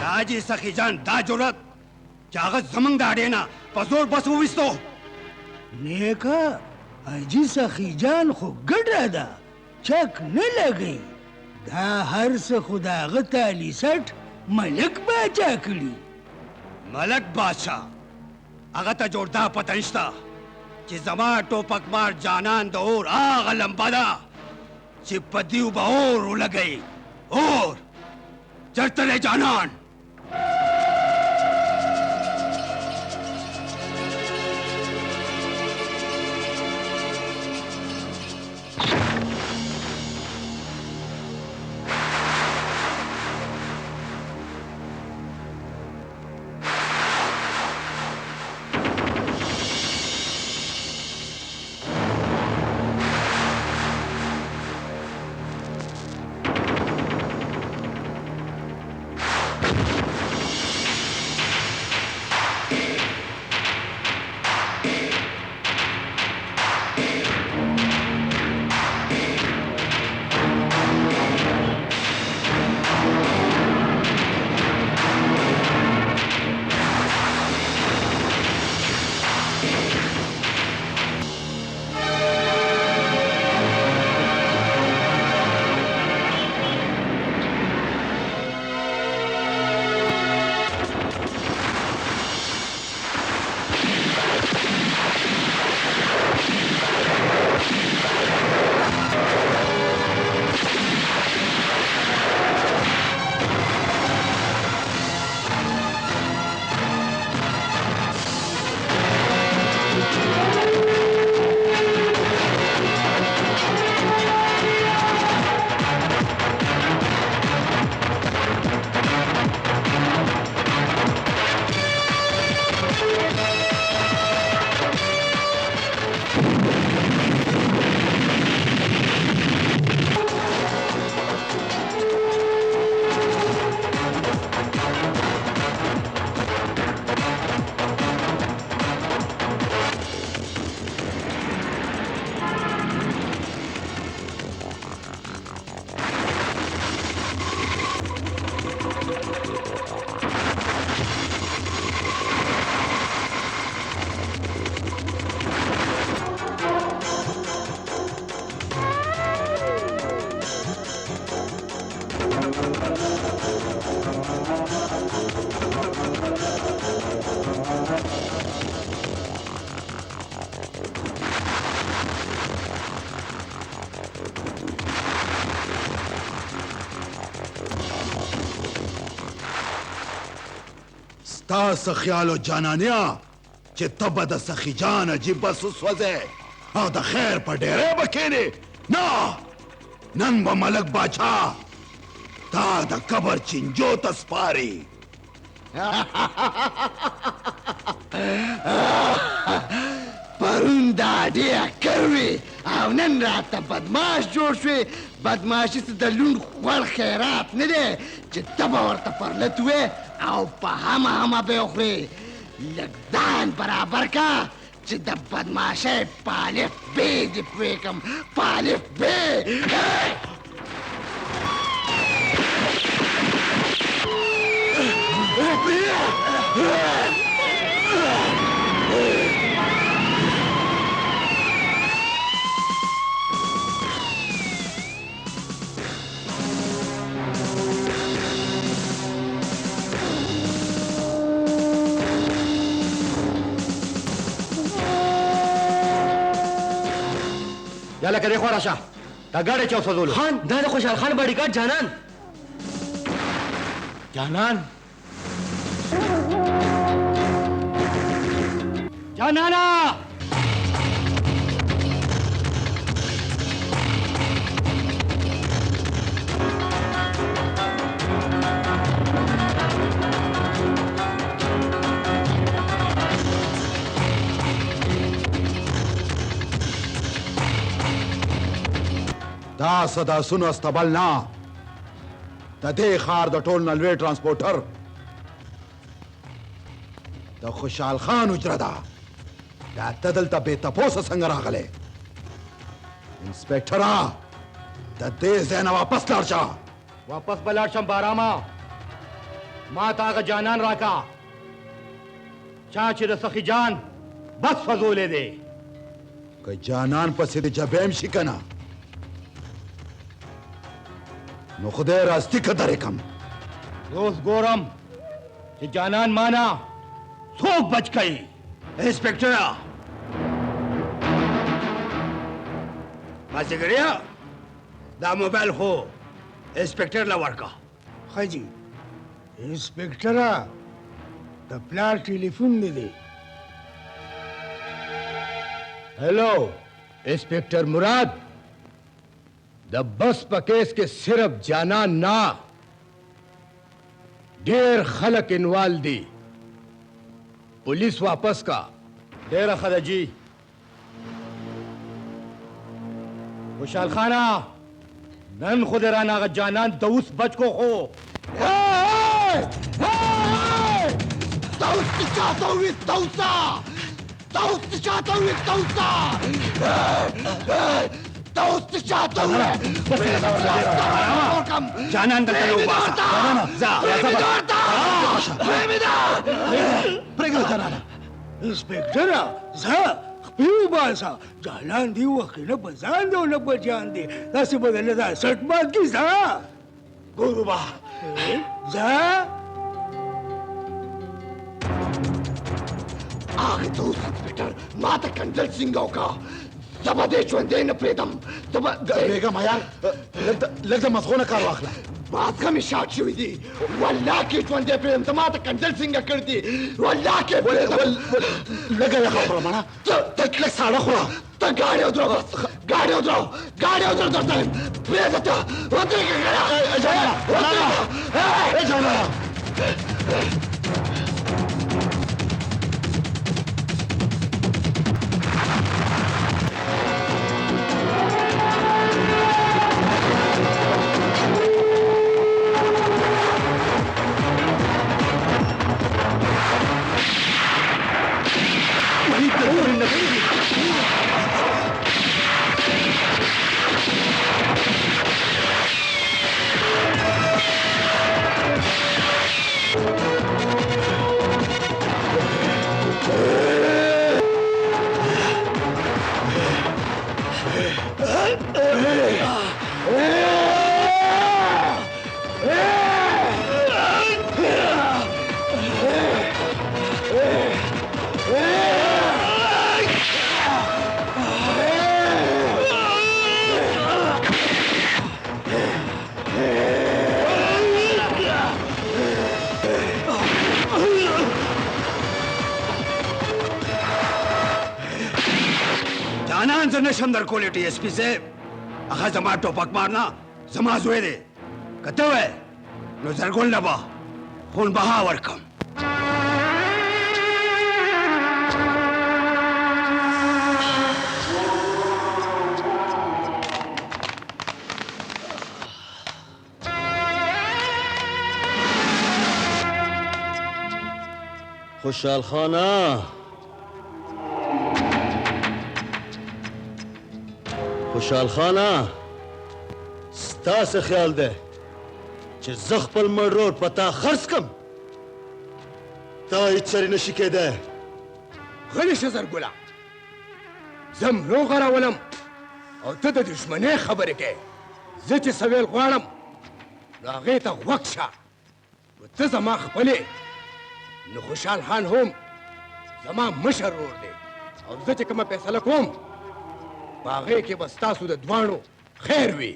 हाजी सखी जान दा जरूरत चागत जमंग दाड़ेना पजोर बस विस्तो नेका हाजी सखी जान खो गड़ा दा चक न लगी दा हर से खुदा गताली सट मलक बाचा कड़ी मलक बादशाह अगता जोरदा पतंशता कि जमा टोपक मार जानन दौर आग लंबादा चिपदियो बाओर उलगई और चरतले जानन تاس خیال و جانانیا چې تبه د سخی جان عجیب بس وسوځه او د خیر په ډیره بکینه نه نن به ملک باچا تا د قبر چنجو تسپاری پرون دا ډیر کروي او نن راته بدماش جوړ شوې بدماشي څه د لوند خوړ خیرات نه دی چې ته به ورته پرلت وې او په همه به وخورې لږ ځان برابر کا چې د بدماشۍ پالف بې دې پوه کړم پالف بې یا لکه دی خوا راشه دا ګاډی چا وسوځولو خان دا د خوشحال خان باډیګارډ جانان جانان جانانا دا صدا سنو استبل نه د دې ښار د ټول نه لوی ترانسپورټر د خوشحال خان اجره ده دا ته دلته بې تپوسه څنګه راغلی انسپکټره د دې ځای نه واپس لاړ شه واپس به لاړ شم بارامه माता का जानन राका चाची सखी जान बस फजूले दे که جانان پسې د جبهیم شي که نه نو خدای راستی که درې کم روز گورم کہ جانان مانا سوک بچ گئی انسپیکٹر مازیګریا دا موبایل خو انسپیکټر لا ورکا خجی انسپیکټره د پلار ټلیفون دی हेलो इंस्पेक्टर मुराद द बस पकेस के सिर्फ जाना ना ढेर खलक इनवाल दी पुलिस वापस का ढेर खलजी खुशाल खाना नन खुद राना का जानन दौस बच को हो دوست چاہتوی دوسا دوست چاہتوی دوسا دوست چاہتوی جانان د کلو باسا پرېږده جانانه انسپیکټر زه خپل باسا جانان دی وخت نه بزان دی نه بجان دی داسې بدل دا سټ مات کی زه ګورو با زه آخه دوست انسپیکټر ما ته کنډل څنګه وکړه زما دې ژوندی نه پرېږدم بیګم عیار لږ د مزغونه کار واخله مازغه مې شاټ شوي دي والله کې ژوندی پرېږدم ته ما ته کنډل څنګه کړ دي والله کې پرېږدم لږه یخه خوره مړه ته لږ ساړه خوره ته ګاډي ودرو بس ګاډي ودرو درته وایم پرېږده ته ودرېږه جانانه جانان زه نشم در کولی ټي اس پي صاحب هغه زما ټوپک مارنا زما زوی دی که ته وې نو زرګون له به خون بها ورکم खुशाल खाना खुशाल खाना ستا څه خیال دی چې زه خپل مړ رور په تا خرڅ کم تا هېڅ چرې نشي کېدی غلی شه زرګله زه مړو غراولم او ته د دښمنۍ خبرې کوې زه چې سویل غواړم نو هغې ته غوږ شه نو ته زما خپلې نو خوشحال خان هم زما مشر ورور دی او زه چې کومه فیصله کوم په هغې کې به ستاسو د دواړو خیر وي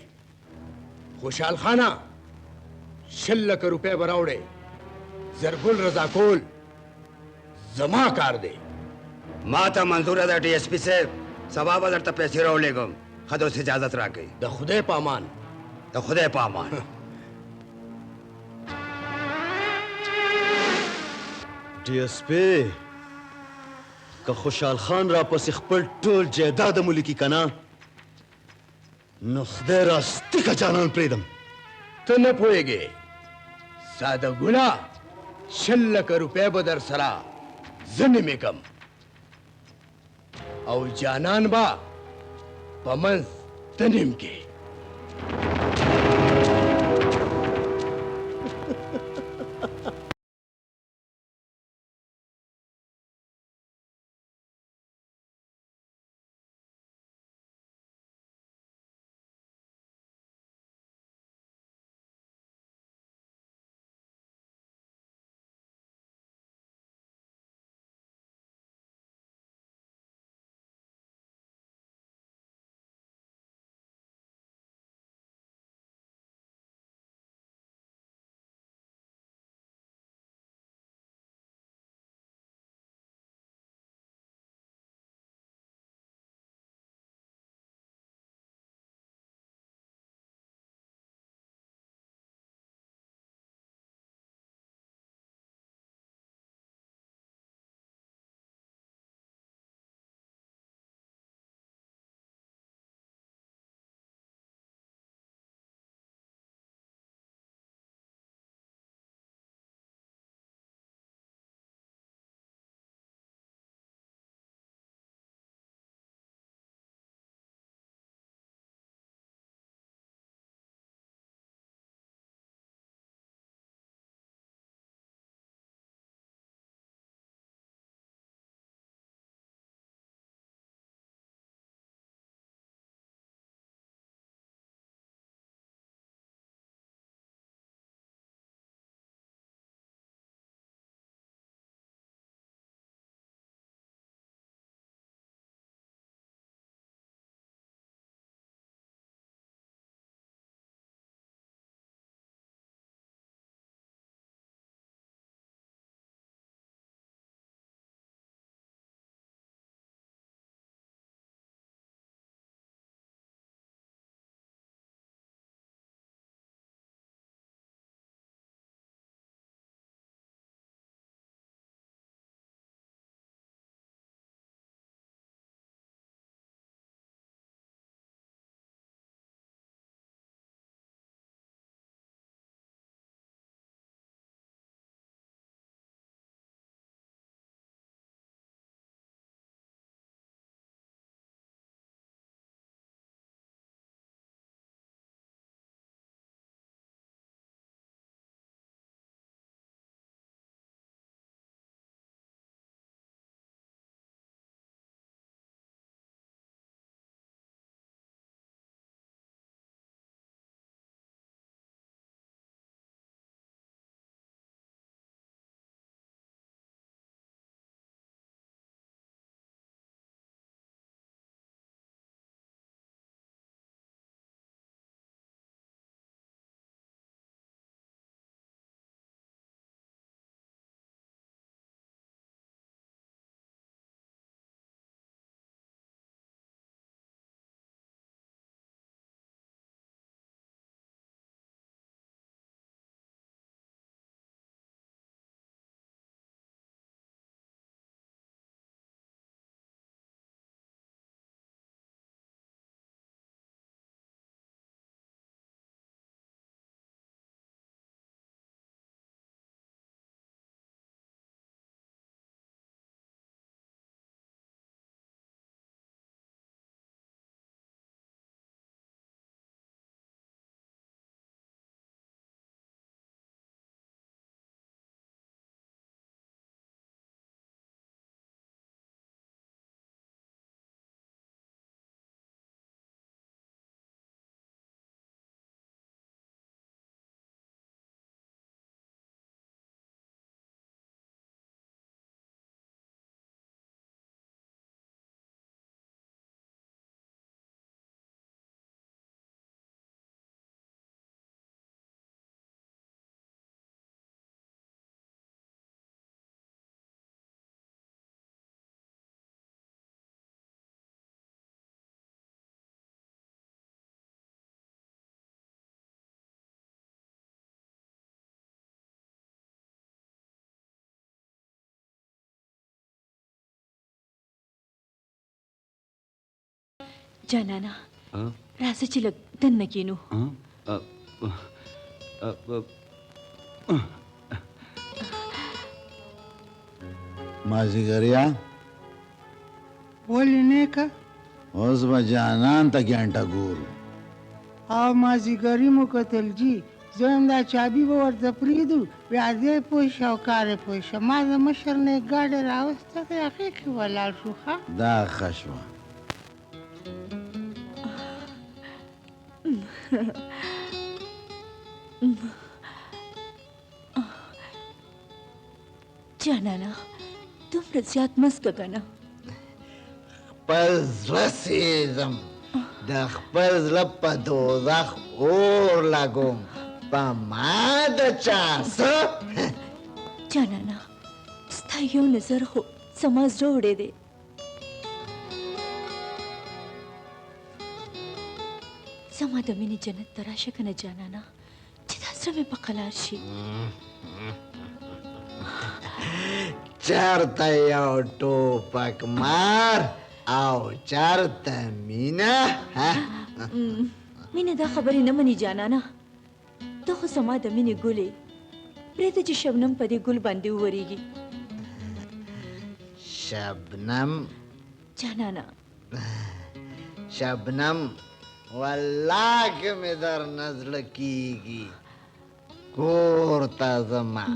خوشحال خانه 100 لکه روپۍ به راوړې زرګل رضا کول زما کار دی ما ته منظوره ده ډي اس پي صاحب سبا به درته پیسې راولېږم ښه د اوس اجازت راکړئ د خدای په امان د خدای په امان ډي اس پي که خوشحال خان را پسې خپل ټول جایداد ملکي که نه نو خدای راستي که جانان پرېږدم ته نه پوهېږې ساده ګله 100 لکه روپۍ به در سره زه نیمې کم او جانان به په منځ ته نیم کې जानाना राजा ची लग दन नकीनु माजीगरिया बोलने का उस बजानान तक घंटा गुल आ माजीगरी मुकतल जी जोमदा चाबी वर तपरीदु व्यादे पोषा कारे पोषा माझा मशरने गाडे रावस्ता के आखे की वाला सुखा दा खशवा जानाना तुम रजियात मस्त गगना Păzvăsizăm, dar păzlă pădozah or lagom, pămadă ceasă. जानाना स्थायी नजर हो समाज रोडे दे समादमिनी जन्नत तराशक न जानाना चिदाश्रम में पकलाशी Ceartă iau topac mar, au ceartă mine. मैंने दा खबर न मनी जानाना तो खो समादमिनी गुले प्रेत जी शबनम पदे गुल बांधे वरीगी Şebnem, जानाना Şebnem, والله mi dar nazlı kigi. Kurta zaman.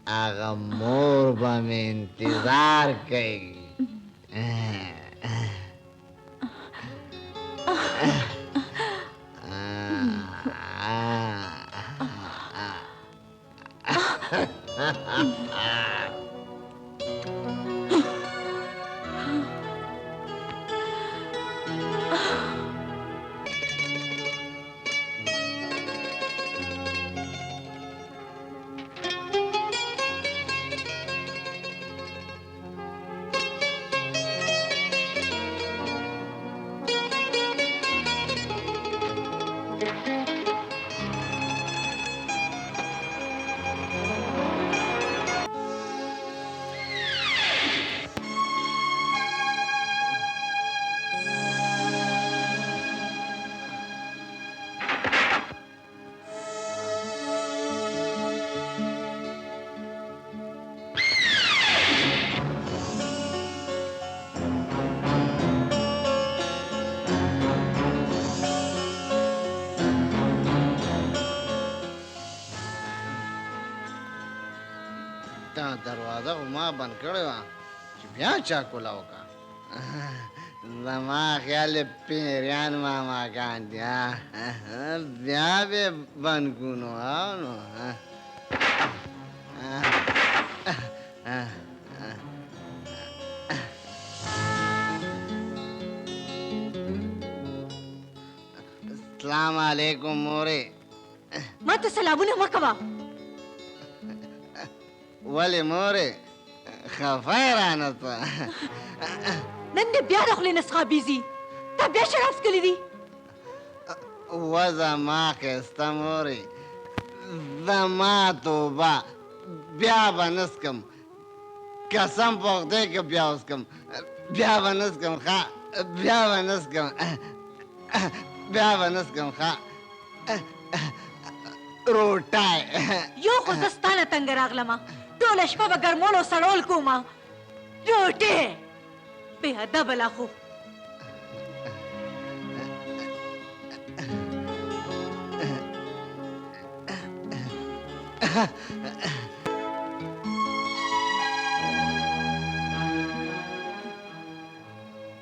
Ağa morba में इंतजार करेगी दरवाजा घुमा बंद करो क्या चाकू लाओ का जमा ख्याल पेरियान मामा कांडिया ब्याह बे बन कुनो आओ नो अस्सलाम वालेकुम मोरे मत सलाबु न मकवा वले मोरे خفير أنا نن بیا دخل نسخه بیزی تا بیا شرف کلی دی وزا ما كستموري زما توبا بیا بنسکم قسم پخته که بیا اسکم بیا بنسکم خا بیا بنسکم بیا بنسکم خا روټای یو خو زستانه تنگ راغلمه ټوله شپه به ګرمولو سړول کومه روټې بې ادبه لا خو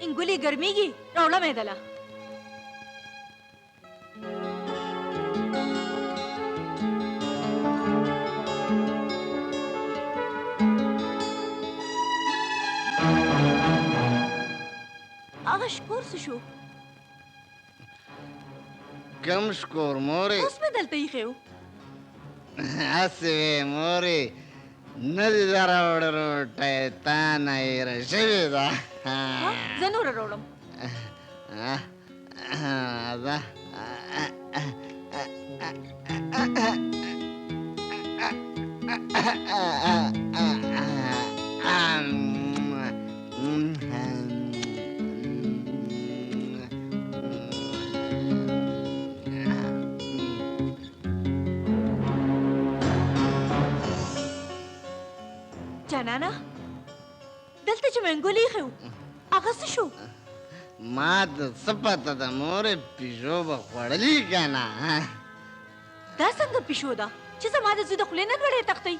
انګولي ګرميږي راوړه مې دله هغه شکور څه شو کم شکور مورې اوس مې دلته ایښی و هسې وې مورې نه دې دا راوړه روټۍ تا نه هېره شوې ده زه نوره راوړم ده جانانه دلته چې منګولې خو هغه څه شو ما د څه پته ده مورې پیژو به خوړلي که نه دا څنګه پیشو ده چې زما د زوی د خولې نه ګړې تښتئ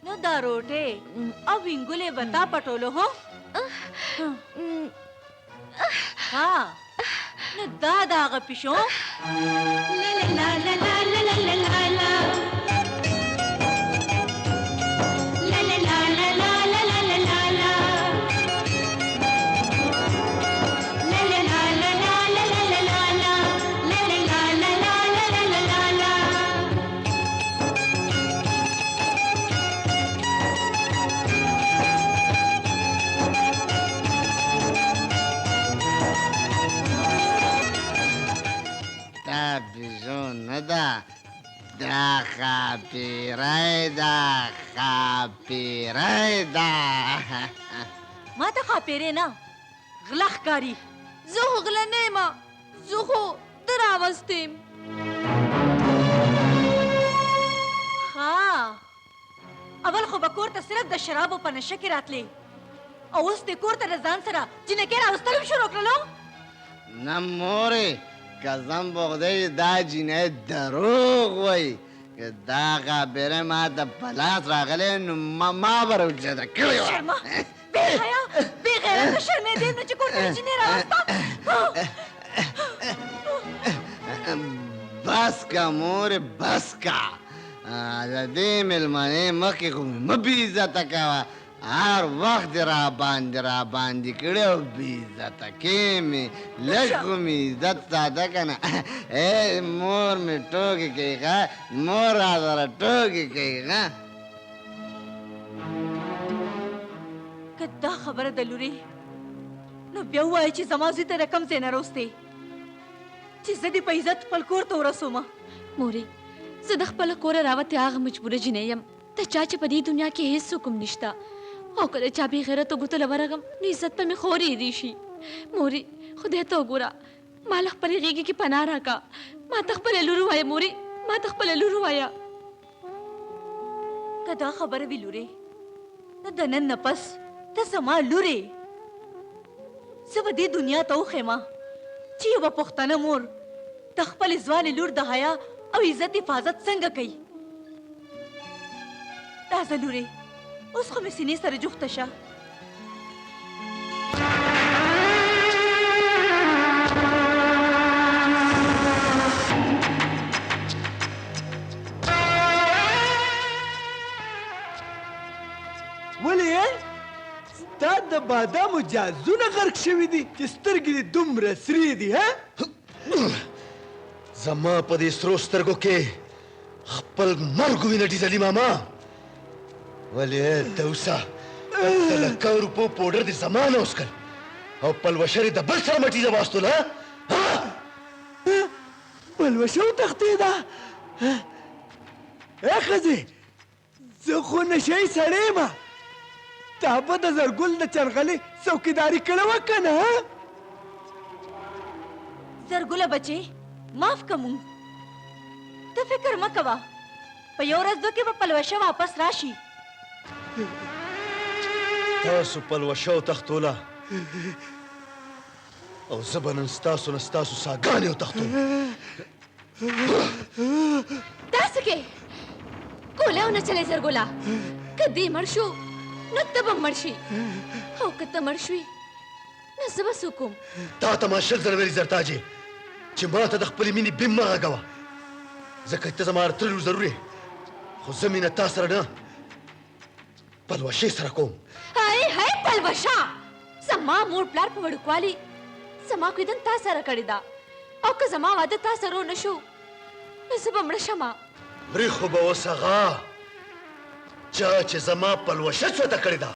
نو دا روټې او وینګولې به تا پټولو هو ها نو دا د هغه پیشو دا پیژو نه ده دا خاپیری ده خاپیری ده ما ته خاپیرې نه غله ښکاري زه خو غله نه یم زه خو ته راوستې یم ها اول خو به کور ته صرف د شرابو په نشه کې راتلې او اوس دې کور ته د ځان سره جنکۍ راوستل هم شروع کړلو نه مورې قسم په خدای دا جینۍ دروغ وایي که دا خاپیری ما ته په لاس راغلی نو ما به راوچته کړې وه شرما بې حیا بې غیرته شرمېدې نو چې کور ته دې جنۍ راوسته بس کا مورې بس کا د دې مېلمنې مخکې خو مې مه بې عزته کوه هر وخت دې راباندې کړی او بې عزته کې مې لږ خو مې عزت ساته که نه مور مې ټوکې کوي ښه مور را سره ټوکې کوي ښه که دا خبره د لورې نو بیا ووایه چې زما زوی ته د کوم ځای نه راوستې چې زه دې په عزت خپل کور ته ورسومه مورې زه د خپله کوره راوتې هغه مجبوره جینۍ یم د چا چې په دې دنیا کې هېڅ حکم نشته او که د چا بې غیرته ګوتو له ورغم نو عزت به مې خورې دی شي مورې خدای ته وګوره ما له خپلې غېږې کې پناه راکړه ما ته خپله لور ووایه مورې ما ته خپله لور ووایه که دا خبره وي لورې نو د نن نه پس ته زما لورې زه به دې دنیا ته وښیمه چې یوه پښتنه مور د خپلې ځوانې لور د حیا او عزت حفاظت څنګه کوي راځه لورې اوس خو مې سینې سره جوخته شه ولې ستا د بادامو جازونه غرق شوي دي چې سترګې دې دومره سرې دي ها زما په دې سرو سترګو کې خپل مرګ وینه ډیزلي ماما ولې دوسه د لکه روپو پوډر دې زما نه وسکل او پلوشه د بل سره مټیزه واستول ها پلوشه وتښتېده ښځې زه خو نشه یي سړی یم تا به د زرګل د چرغلې څوکیداري کړې وه که نه زرګله بچې معاف که مونږ ته فکر مه کوه په یو ورځ دوه کې به پلوشه واپس راشي تاسو پلوشه وتښتوله او زه به نن ستاسو نه ستاسو ساګانې وتښتوم داسې کې کوله ونه چلې زرګوله که دې مړ شو نو ته به مړ شي او که ته مړ شوې نو زه به څه وکړم تا ته ما شل ځله ویلي زرتاجې چې ما ته د خپلې مینې بیم مه غږوه ځکه ته زما تر لور ضرور یې خو زه مینه تا سره نه پلوشې سره کوم هی پلوشه زما مور پلار په وړوکوالي زما کویدن تا سره کړې ده او که زما واده تا سره ونه شو نو زه به مړه شمه مرې خو به اوس هغه چا چې زما پلوشه چوته کړې ده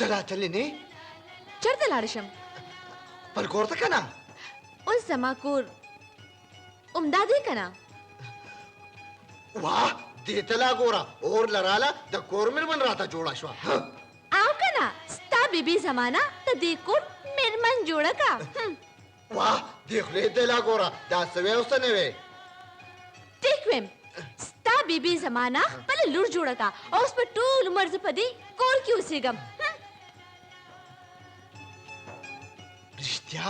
तला चले ने चढ़ते लाड़शम पर कोर तक ना उस जमाकुर उमदादी कना वाह देतला गोरा और लराला द कोरमिर बन रहा था जोड़ा श्वा आओ कना स्ता बीबी जमाना त देखो मेरमन जोड़ा का वाह देख ले देला गोरा दा सवे उसने वे देखवेम स्ता बीबी जमाना पहले लुर जोड़ा का और उस पर टूल मर्ज पदी कोर क्यों सीगम रिश्तिया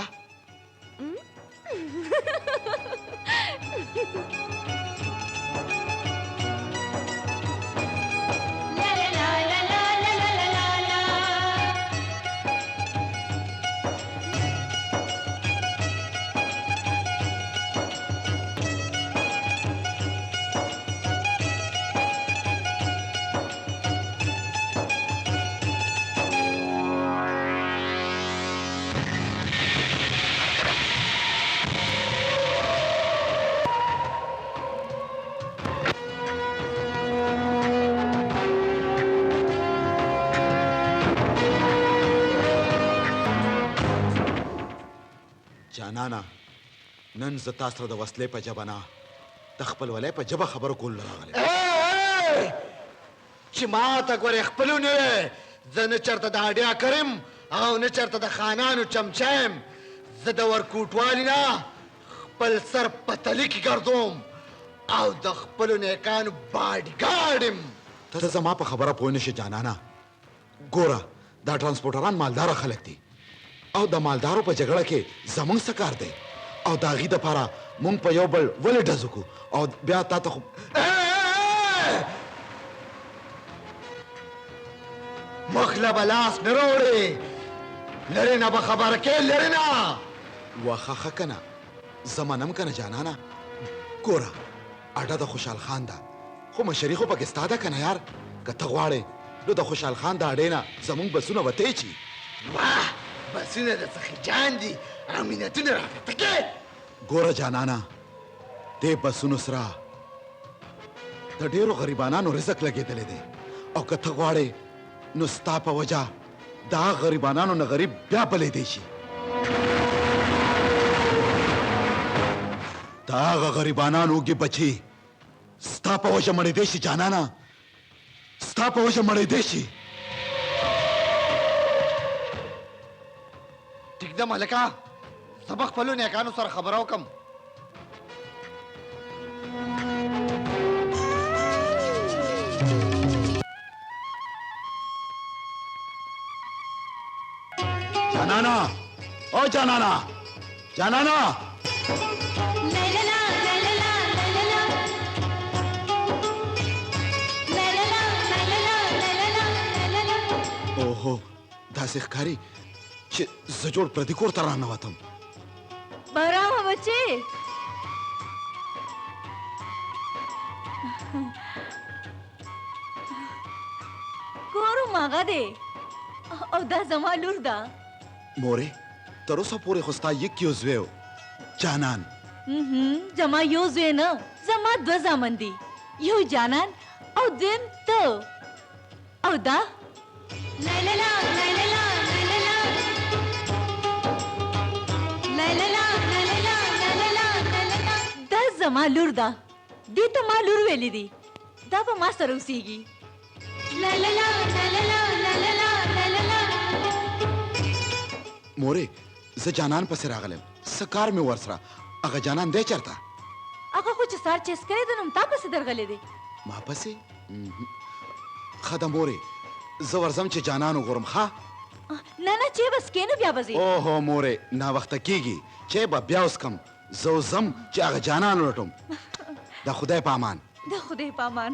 जानाना नन जतास्त्र द वसले पे जबना तखपल वले पे जब खबर कोल लगाले चिमा तक वर खपलू ने जन चरता द हडिया करिम او نه چرته د خانانو چمچم زه د ورکوټوالي نه خپل سر پتلی کې ګرځوم او د خپلو نیکانو باډیګارډ یم ته زما په خبره پوه نشې جانانا ګوره دا ترانسپورټران مالداره خلک دي او د مالدارو په جګړه کې زمونږ څه کار دی او د هغې دپاره مونږ په یو بل ولې ډز وکړو او بیا تا ته خو مخ له به لاس نه راوړې لرې نه به خبره کې لرې نه واخه ښه که نه زه منم که نه جانانه ګوره اډه د خوشحال خان ده خو مشري خو پکې ستا ده که نه یار که ته غواړې نو د خوشحال خان د اډې نه زمونږ بسونه به تی چي واه بسونه د سخیجان دي او مینتونه راته کې ګوره جانانه دې بسونو سره د ډېرو غریبانانو رزق لګېدلی دی او که ته غواړې نو ستا په وجه دا غریبانانو نه غریب بیا بلیدی شي دا هغه غریبانان اوږې بچي ستا په وجه مړېدی شي جانانه ستا په وجه مړېدی شي ټیک ده ملکه زه به خپلو نیکانو سره خبره وکړم جانانا او جانانا جانانا اوهو داسې ښکاري چې زه جوړ پردي کور ته راننوتم بهرام بچې کور ماغه دی او دا زما لور ده مورې تر اوسه پورې خو ستا یک یو زوی و جانان زما یو زوی نه زما دوه زامن دي یو جانان او دویم ته او دا دا زما لور ده دې ته ما لور ویلې دي دا به ما سره اوسېږي مورې زه جانان پسې راغلم څه کار مې ورسره هغه جانان دی چېرته هغه خو چې سهار چیس کړی دی نو تا پسې درغلی دی ما پسې ښه ده مورې زه ورځم چې جانان وګورم ښه نه نه چې بس کې نو بیا به ځې اوهو مورې ناوخته کېږي چې به بیا وسکم زه وځم چې هغه جانان ولټم د خدای په امان د خدای په امان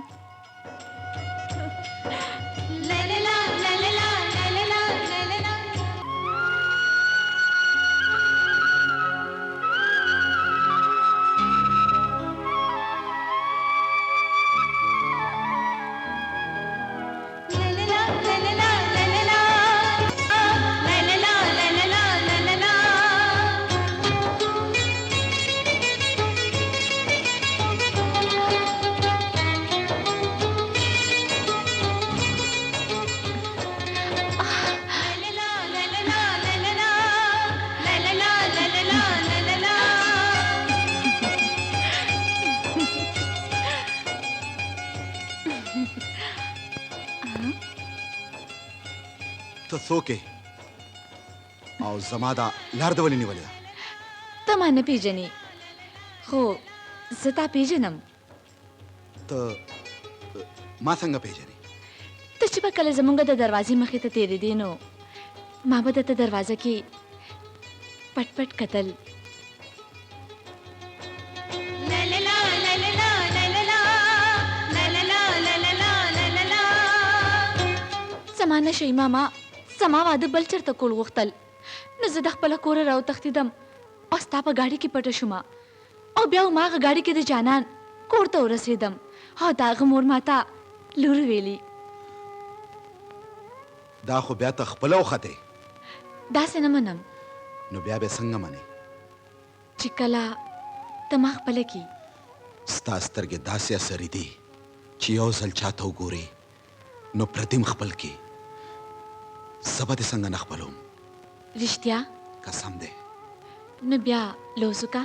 ته څوک یې او زما دا لار دې ولې نیولې ده ته ما نه پیژنې خو زه تا پیژنم ته ما څنګه پیژنې ته چې به کله زمونږ د دروازې مخې ته تېرېدې نو ما به درته دروازه کې پټ پټ کتل زما نه شي ماما زما واده بل چېرته کول غوښتل نو زه د خپله کوره راوتښتېدم او ستا په ګاډي کې پټه شومه او بیا هماغه ګاډي کې د جانان کور ته ورسېدم او د هغه مور ماته لور ویلي دا خو بیا ته خپله وختې داسې نه منم نو بیا به څنګه منې چې کله ته ما خپله کي ستا سترګې داسې اثرې دي چې یو ځل چاته وګورې نو پردیم خپل کې زه به دې څنګه نه خپلوم رښتیا قسم دی نو بیا لوز وکړه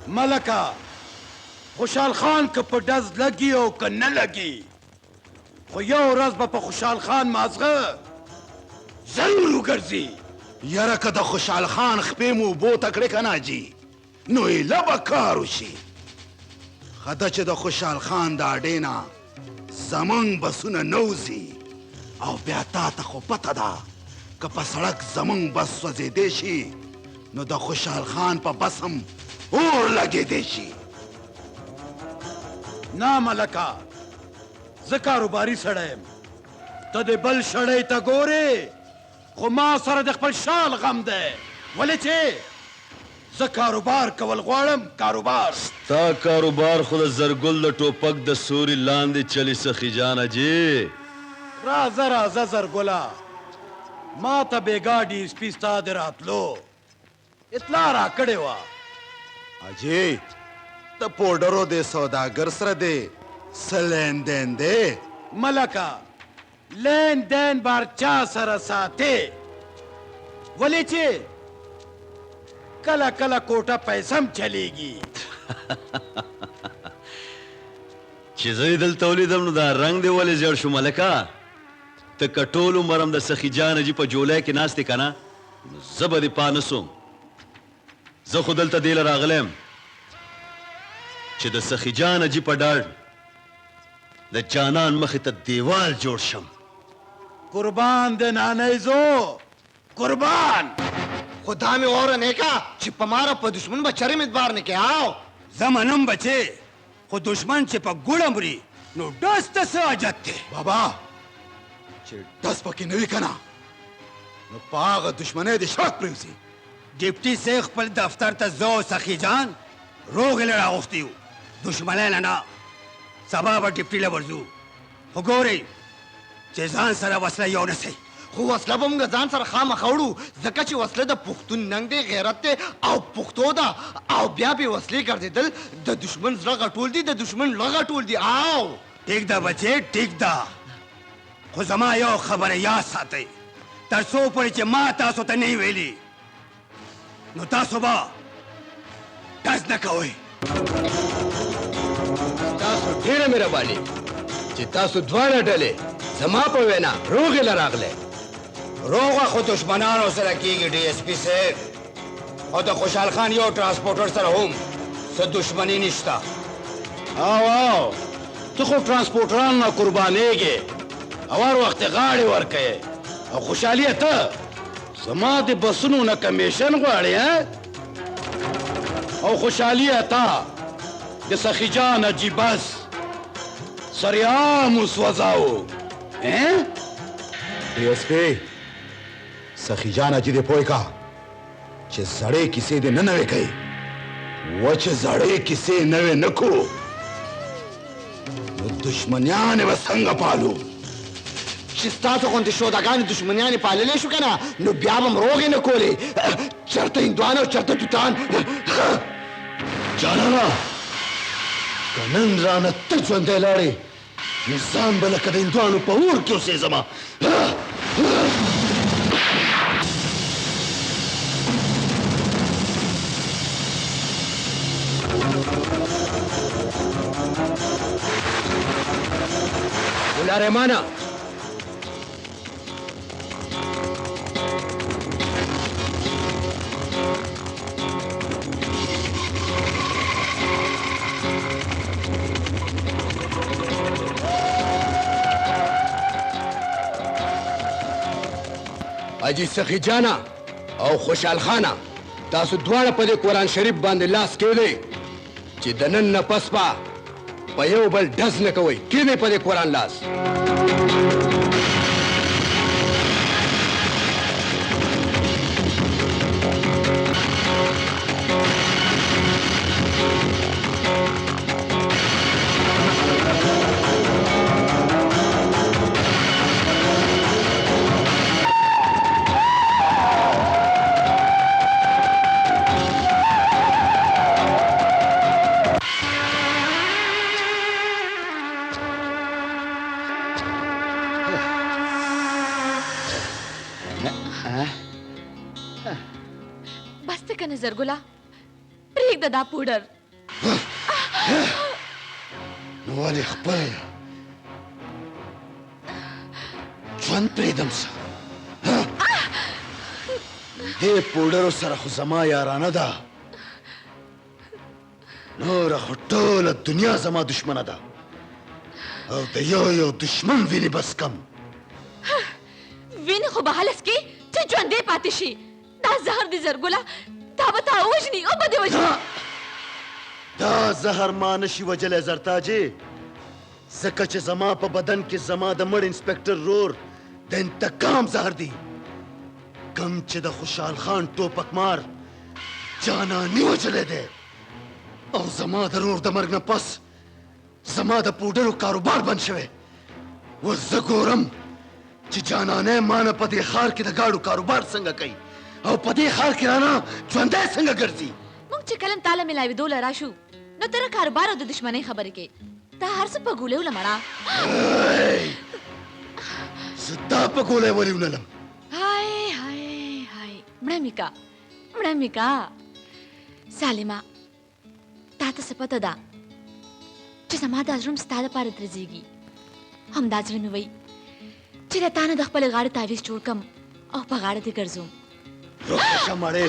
मलका खुशाल खान के पे डज लगी हो कि न लगी खो यो रज पे खुशाल खान माजगा जरूर उगर्जी یاره که د خوشحال خان خپې مو اوبو ته کړې که نه جي نو ایله به کار وشي ښه ده چې د خوشحال خان د اډې نه زمونږ بسونه نه وځي او بیا تا ته خو پته ده که په سړک زمونږ بس سوځېدی شي نو د خوشحال خان په بس هم اور لګېدی شي ना मलका ज कारोबारी सड़े तो दे बल सड़े ता गोरे खो मां सर दे खपल शाल गम दे वले चे ज कारोबार कवल غواړم कारोबार تا कारोबार خود زرګل د ټوپک د سوري لاندې چلی سخی جانا جی राजा زرګلا ما ته بیګاډي سپیستا دراتلو اطلاع را کړې وا اجي د پوډرو د سوداګر سره دی سلین دین دی ملکا لین دین بار چا سره ساته ولی چې کلا کلا کوټه پیسم چلیږي چې زه دل تولیدم نو دا رنگ دی ولې زیړ شو ملکا ته کټولو مرم د سخی جان جی په جولای کې ناشته کنه زبر پانسوم زه خو دلته دیل راغلم چې د سخی جان جی په ډاډ د جانان مخ ته دیوال جوړ شم قربان دے نانیزو قربان خدا میں اور نیکا چې پمارا په دشمن بچره مدبار نه کې آو زمانم بچے خو دشمن چې په ګوړه مري نو ډاس ته څه حاجت دی بابا چې ډس پکې نه وي که نه نو په هغه دشمنۍ د شک پرېوځي ډیپټي سیخ خپل دفتر ته زو سخی جان روغ له راغوښتي یو دشمنۍ نه نه سبا به ډیپټي له ورځو خو ګورئ چې ځان سره وسله یو نه سئ خو وسله به موږ ځان سره خامخا وړو ځکه چې وسله د پښتون ننګ دی غیرت دی او پښتو ده او بیا بې وسلې ګرځېدل د دشمن زړه غټول دي د دشمن زړه غټول دي او ټیک ده بچې ټیک ده خو زما یو خبره یاد ساتئ تر څو پورې چې ما تاسو ته نه ویلي نو تاسو به ډز نه کوئ تاسو ډیره مهرباني چې تاسو دواړه ډلې زما په وینا روغې له راغلې روغه خو دشمنانو سره کېږي ډي ایس پي صاحب او د خوشحال خان یو ټرانسپورټر سره هم څه دشمني نشته او ته خو ټرانسپورټران نه قربانېږې او هر وخت غاړې ورکوې او خوشحالي ته زما د بسونو نه کمیشن غواړې او خوشحالي ته د سخي جان اجي بس سریعام وسوځاو डी एस पी सखी जान अजी दे पोय का چې زړې کیسې دې نه نوې کوي و چې زړې کیسې نوې نه کو نو دشمنیان به څنګه پالو چې ستاسو غوندې شوداګانې دشمنیانې پاللی شو که نه نو بیا به م روغې نه کولې چېرته هندوان او چېرته توتان جانانا که نن رانه ته ژوندی لاړې نو ځان به لکه د هندوانو په اور کې اوسېږمه ګلارمانه اجي سخي جانا او خوشحال خانه تاسو دواړه په دې قرآن شریف باندې لاس کېږدئ چې د نن نه پس به په یو بل ډز نه کوئ کېږدئ په دې قرآن لاس بس ته کنه زرګلا پریږده پریږده دا پوډر نو ولې خپل ژوند پرېږدم څه دې پوډرو سره خو زما یارانه ده نوره خو ټوله دنیا زما دشمنه ده او د یو دشمن وینې بس کم وینې خو به هلس کې چې ژوندی پاتې شي دا زهر د زرګله دا به تا وژني او به دې وژني دا زهر ما نشي وجلی زرتاجې ځکه چې زما په بدن کې زما د مړ انسپکټر رور د انتقام زهر دی کم چې د خوشحال خان ټوپک مار جاناني وجلی دی او زما د رور د مرګ نه پس زما د پوډرو کاروبار بند شوی اوس زه ګورم چې جانانه ما نه په دې ښار کې د ګاډو کاروبار څنګه کوي او په دې ښار کې رانه ژوندی څنګه ګرځي موږ چې کله تاله ملاوېدو له راشو نو ته د کاروبار او د دشمنۍ خبرې کوې دا هر څه په ګولۍ ولمړه زه دا په ګولۍ ولې وللم هاي هاي هاي مړه مې کا مړه مې کا سالمه تا ته څه پته ده چې زما دا زړه ستا دپاره درځېږي همدا زړه مې وایي چې د تا نه د خپلې غاړې تعویز جوړ کړم او په غاړه دې ګرځوم روغه شه مړې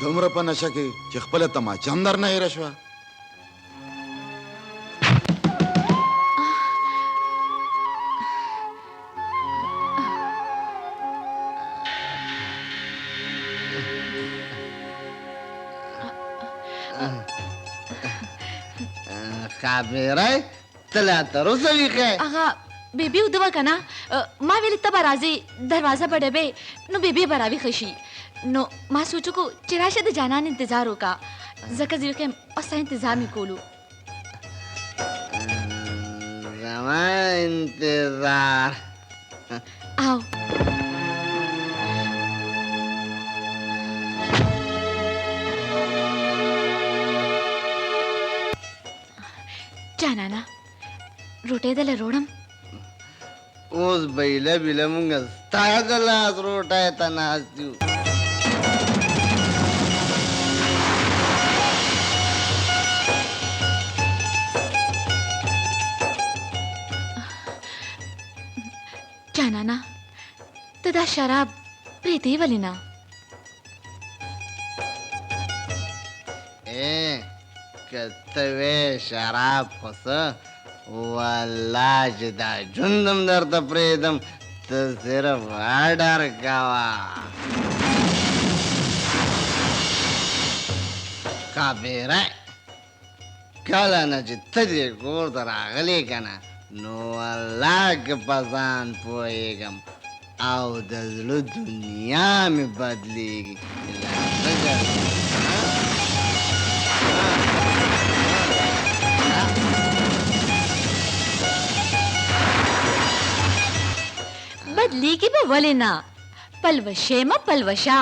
دومره په نشه کې چې خپله تماچه هم درنه هېره شوه. خابیره ته لا تر اوسه ویښه هغه بیبي ودوه که نه ما ویلې ته به راځې دروازه به ډبې نو بیبي به راویښه شي نو ما سوچ وکړو چې راشه د جانان انتظار وکړه ځکه زه ویښه یم او ستا انتظار مې کولو زما انتظار او جانانا روټۍ دله روړم اوس بیله بیله مونږ ستا د لاس روټۍ ته ناست یو جانانا ته دا شراب پرېږدې ولې نه که ته وې شراب خو څه والله چې دا ژوند هم درته پرېږدم ته صرف اډر کوه کابیره کله نه چې ته دې کور ته راغلې که نه نو والله که په ځان پوهېږم او د زړه دنیا مې بدلېږي بدلیږي به ولې نه پلوشې مه پلوشه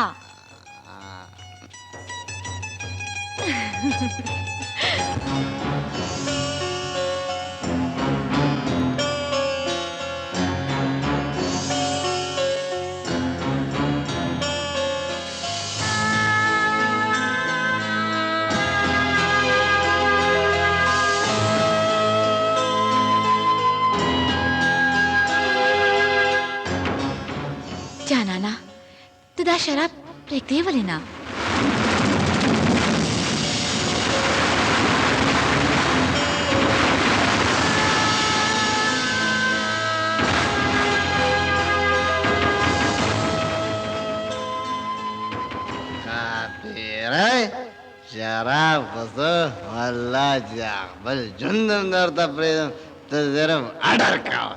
جانانا ته دا شراب پرېږدې ولې نه کاپیری شراب خو څه والله چې خپل ژوند هم درته پرېږدم ته صرف اډر کوه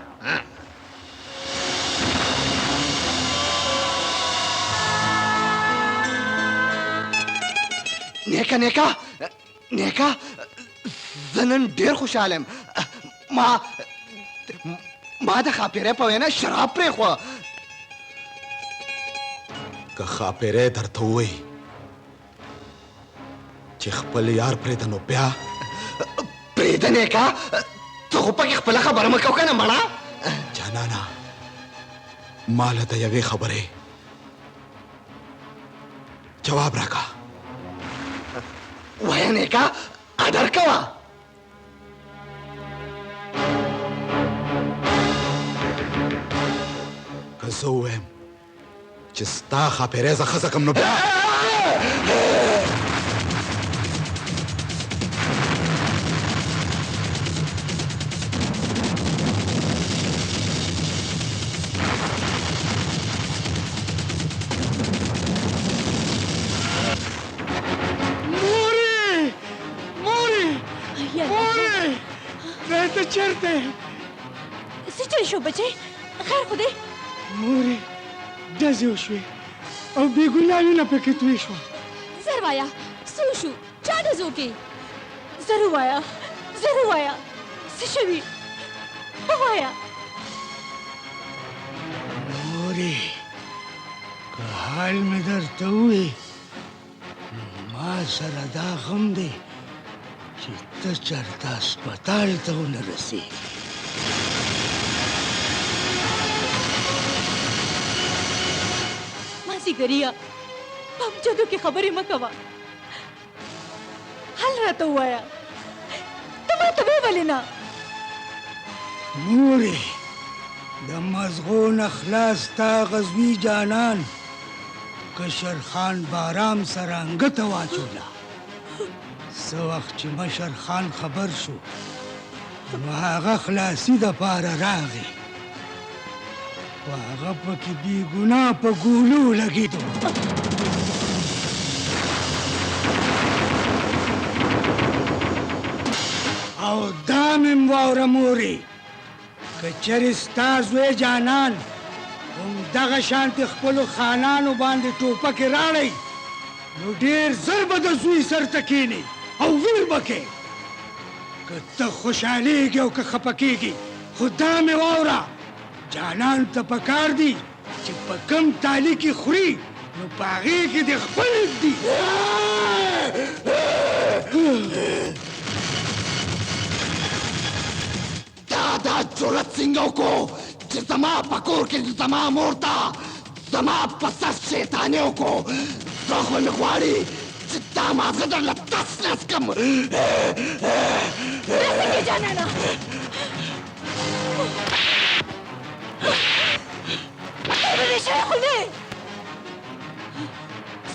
نیکه نیکه نیکه زه نن ډېر خوشحاله یم ما د خاپیرې په وینا شراب پرېښوه که خاپیری درته ووایي چې خپل یار پرېږده نو بیا پرېږده نیکه ته خو پکې خپله خبره مه کوه که نه مړه جانانا ماله د یوې خبرې جواب راکړه وایه نیکه اډر کوه که زه ووایم چې ستا خاپیری زه ښځه کړم نو بیا ته چېرته څه چل شو بچی خیر خو دی مورې ډزې وشوې او بې ګناه وینه پکې توی شوه زر وایه څه وشو چا ډز وکړې زر ووایه زر ووایه څه شوي ووایه مورې که حال مې درته ووایي ما سره دا غم دی چې ته چېرته هسپتال ته ونه رسېږې مازدیګريه په امجدو کې خبرې مه کوه حل راته ووایه ته ماته ویې ولې نه مورې د مزغو نه خلاص تا غزوي جانان کشر خان بارام سره انګته واچوله. څه وخت چې مشر خان خبر شو نو هغه خلاصي دپاره راغی خو هغه پکې بې ګناه په ګولو لګېدو. او دا مې واوره مورې که چېرې ستا زوی جانان همدغه شانتې خپلو خانانو باندې ټوپکې راړئ نو ډېر زر به د زوی سر ته کښېنې او ویر به کې. که ته خوشحالېږې او که خفه کېږې خو دا مې واوره جانان ته پکار دي چې په کوم تالي کې خوري نو په هغې کې دې خپل دي. دا جرأت څنګه وکړو چې زما په کور کې زما مور ته زما په سس شیطاني وکړو. دا خو مې غواړي چې دا مازغه درله تس نس کړم. رسېږي جانانه دې شی خو نه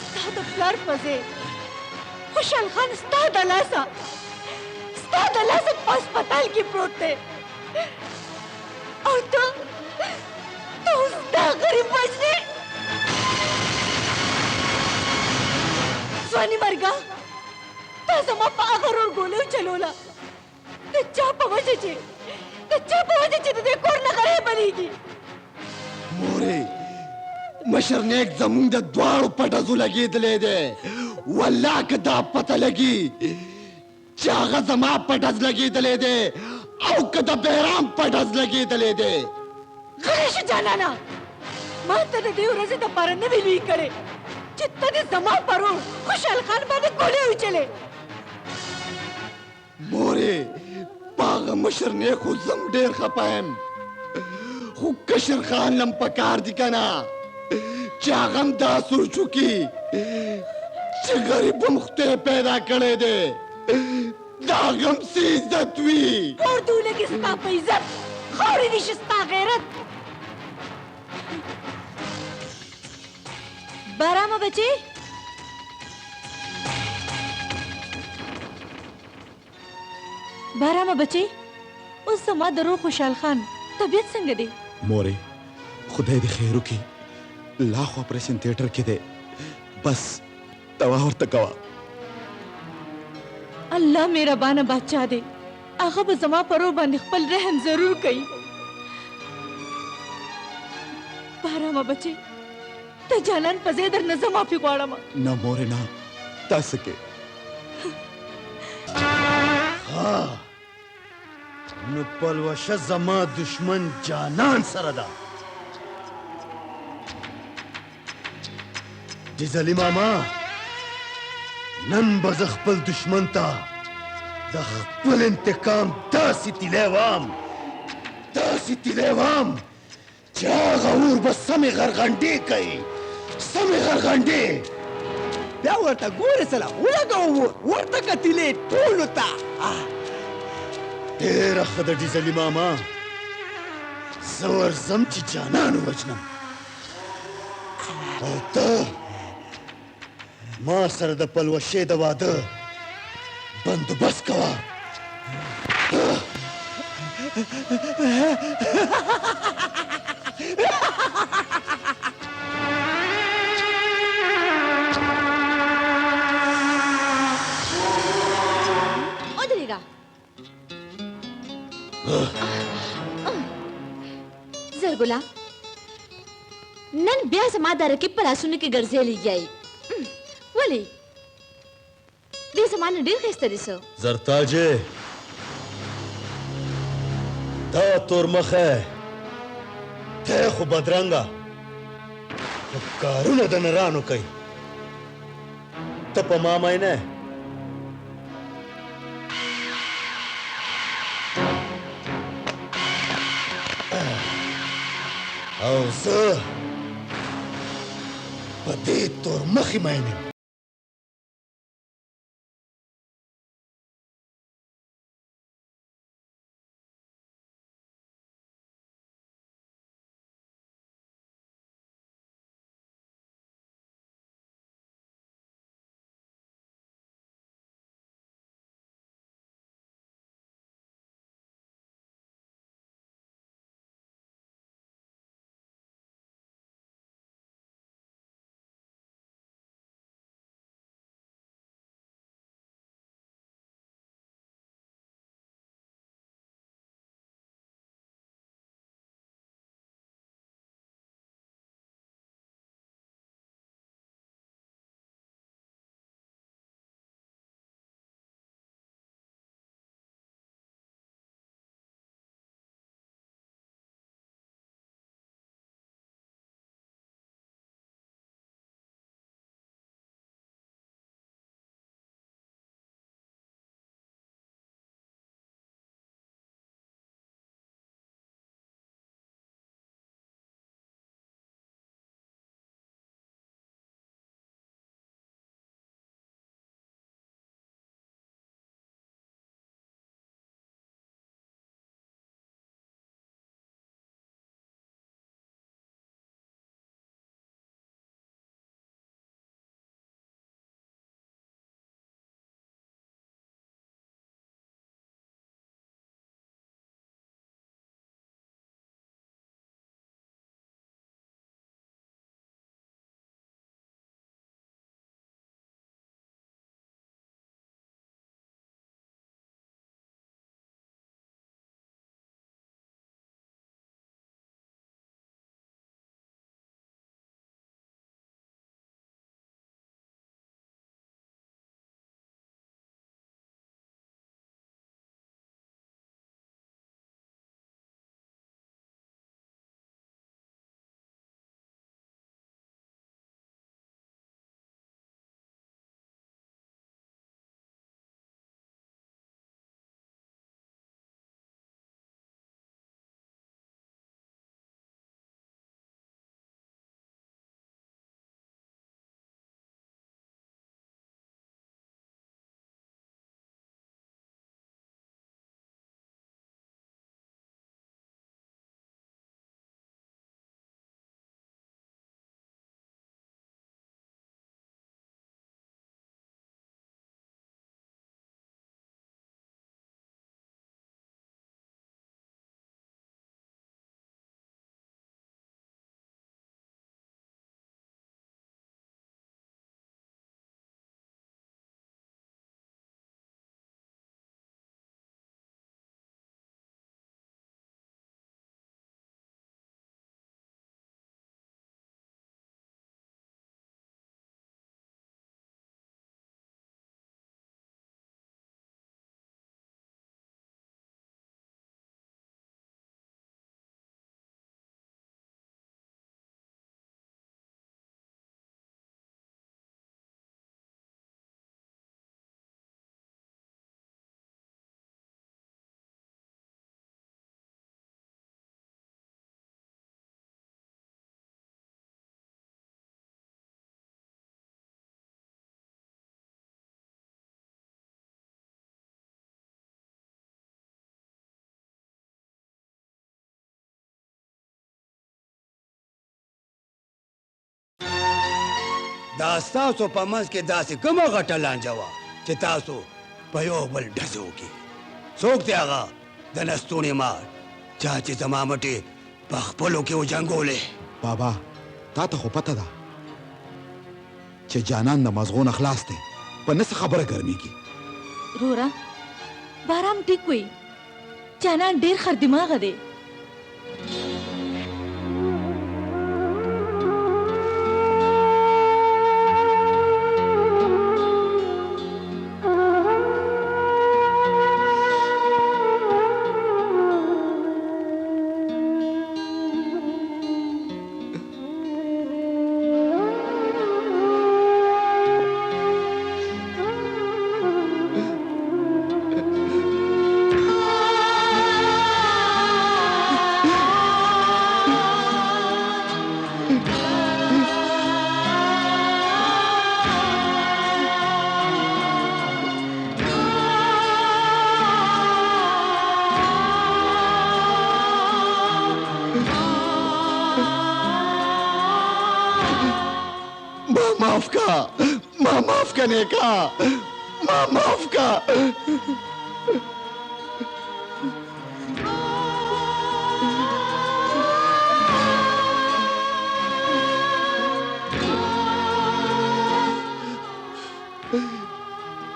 ستا د پلار په ځای خوشحال خان ستا د لاسه په هسپتال کې پروت دی او ته اوس دا غریب وژنې. ځواني مرګه تا زما په هغه ورور ګولۍ وچلوله د چا په وجه چې د دې کور نه غری بلیږي. مورې مشر نیک زمونږ د دواړو په ډزو لګېدلی دی. والله که دا پته لګي چې هغه زما په ډز لګېدلی دی او که د بهرام په ډز لګېدلی دی. غلی شه جانانه ما ته د دې ورځې دپاره نه وي لوی کړې چې ته دې زما په ورور خوشحال خان باندې ګولۍ وچلې. مورې په هغه مشر نیک خو زم ډېر خفه یم خو کشر خان لم پکار دي که نه چې هغه هم دا سوچ وکړي چې غریب هم خدای پیدا کړی دی د هغه هم څه عزت وي. اور دې ولګي ستا په عزت خاورې دې شي ستا غیرت. بارامه بچې اوس زما د روح خوشحال خان طبیعت څنګه دی؟ مورې خدای دې خیر وکړي لا خو اپریشن تھیټر کې دی بس دوا ورته کوه. الله مهربانه بادشاه دی هغه به زما په روح باندې خپل رحم ضرور کوي. بارامه بچې ته جانان په ځای درنه زه معافي غواړم. نه مورې نه تاسو کې نو پلوشه زما دشمن جانان سره ده. جزلی ماما نن به زه خپل دشمن ته د خپل انتقام داسې تیلی وام چې هغه اور به سمې غرغنډې کوي بیا ورته ګورې سله ولګوه ورته کتلې ټولو ته. ډېره ښه ده ډیزلي ماما زه ورځم چې جانان ووژنم او ته ما سره د پلوشې د واده بندوبست کوه. ودرېږه زرګله نن بیا زما د رقیب په لاسونو کې ګرځېلی یای ولې دې زما نه ډېر ښایسته دي څه زرتاجې دا تورمخی ته خو بدرنګه خو کارونه د نرانو کوي ته په ما مینه او زه په دې تورمخي مینه یم دا ستاسو په منځ کې داسې کومه غټه لانجه وه چې تاسو په یو بل ډزې وکړي؟ څوک دی هغه د نستونې مار چا چې زما مټې په خپلو کې وجنګولې؟ بابا تا ته خو پته ده چې جانان د مزغو نه خلاص دی، په نه څه خبره ګرمېږي. رورا بارام ټیک وی، جانان ډیر خر دماغه دی. माफ करने का माफ का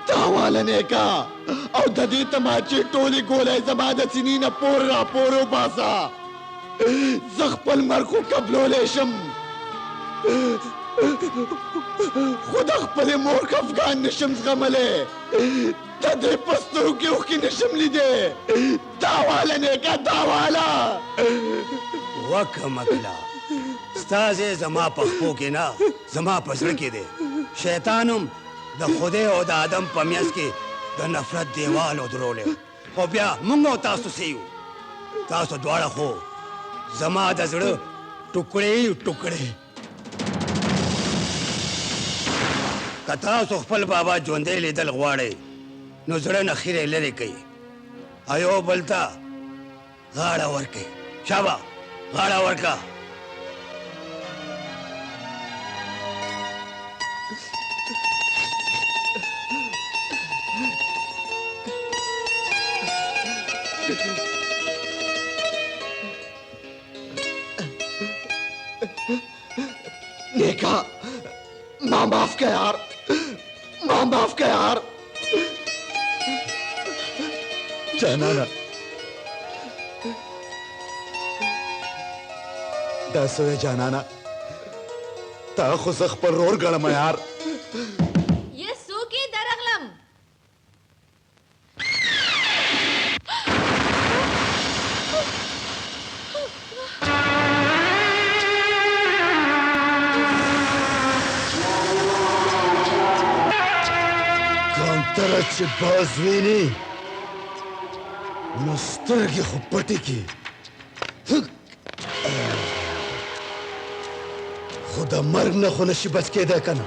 तावालने का और ददी तमाचे टोली गोले जमाद सिनीना पोरा पोरो बासा जखपल मरखू कबलो लेशम खुदा खपल मोर अफगान नशम गमले तदे पस्तों की नशम लीदे दावाला ने का दावाला वक मकला स्ताजे जमा पखपो के ना जमा पसर के दे शैतानुम द खुदे और द आदम पमियस के द नफरत देवाल उधरोले हो बिया मुंगो तासु सेयू तासु द्वारा हो जमा द जड़ टुकड़े टुकड़े कथा सुखपल बाबा जोंदे लेदल गवाड़े नो जड़े नखीरे लरे कई आयो बलता गाड़ा वर्के शाबा गाड़ा वर्का देखा माँ माफ कर यार, माँ माफ कर यार। जानाना दासोए जानाना ता खुसख पर रोर गड़मा यार ये सूकी दरगलम तरच बाजवीनी नस्तर की खुपटी की खुदा मर्ग न खुनशी बच के देखा ना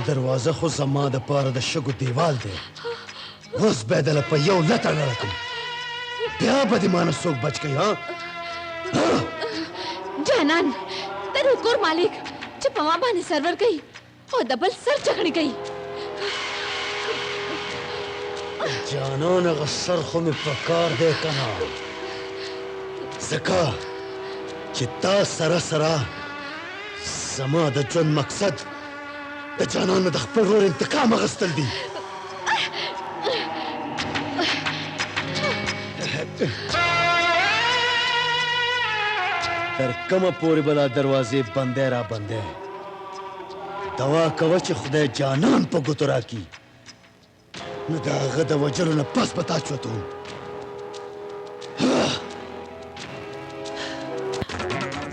दरवाजा खुद जमा द पार द शगु दीवाल दे उस बैदल पर यो लता लड़कम क्या बदीमाना सोख बच गई हाँ जानन तेरे कोर मालिक जब पमाबा ने सर्वर गई और डबल सर चकड़ी गई जानन अगर सर खो में पकार दे कना सका चित्ता सरा सरा समा द जन मकसद द जानन द खपर और इंतकाम अगस्तल दी तर कम पूरी बला दरवाजे बंदे रा बंदे दवा कवच खुदे जानन पर गुतरा की न दागद वजर न पस बता चो तू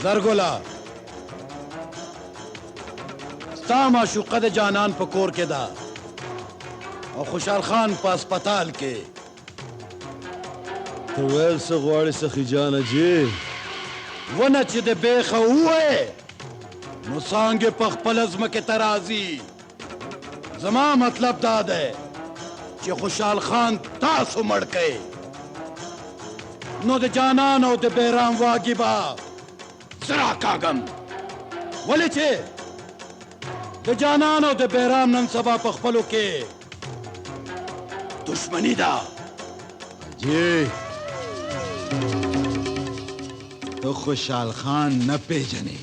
जरगोला सा माशूक़द जानन पकोर के दा और खुशाल खान पर अस्पताल के वेल से गवाड़ी से खिजाना जी ونه چې د بیخه ووې نو څانګې په خپل عزمه کې ترازي زما مطلب دا دی چې خوشحال خان تاسو مړ کړئ نو د جانان او د بیرام واګي به زه راکاږم ولې چې د جانان او د بیرام نن سبا په خپلو کې دشمني ده جی تو خوشحال خان نه پیژنې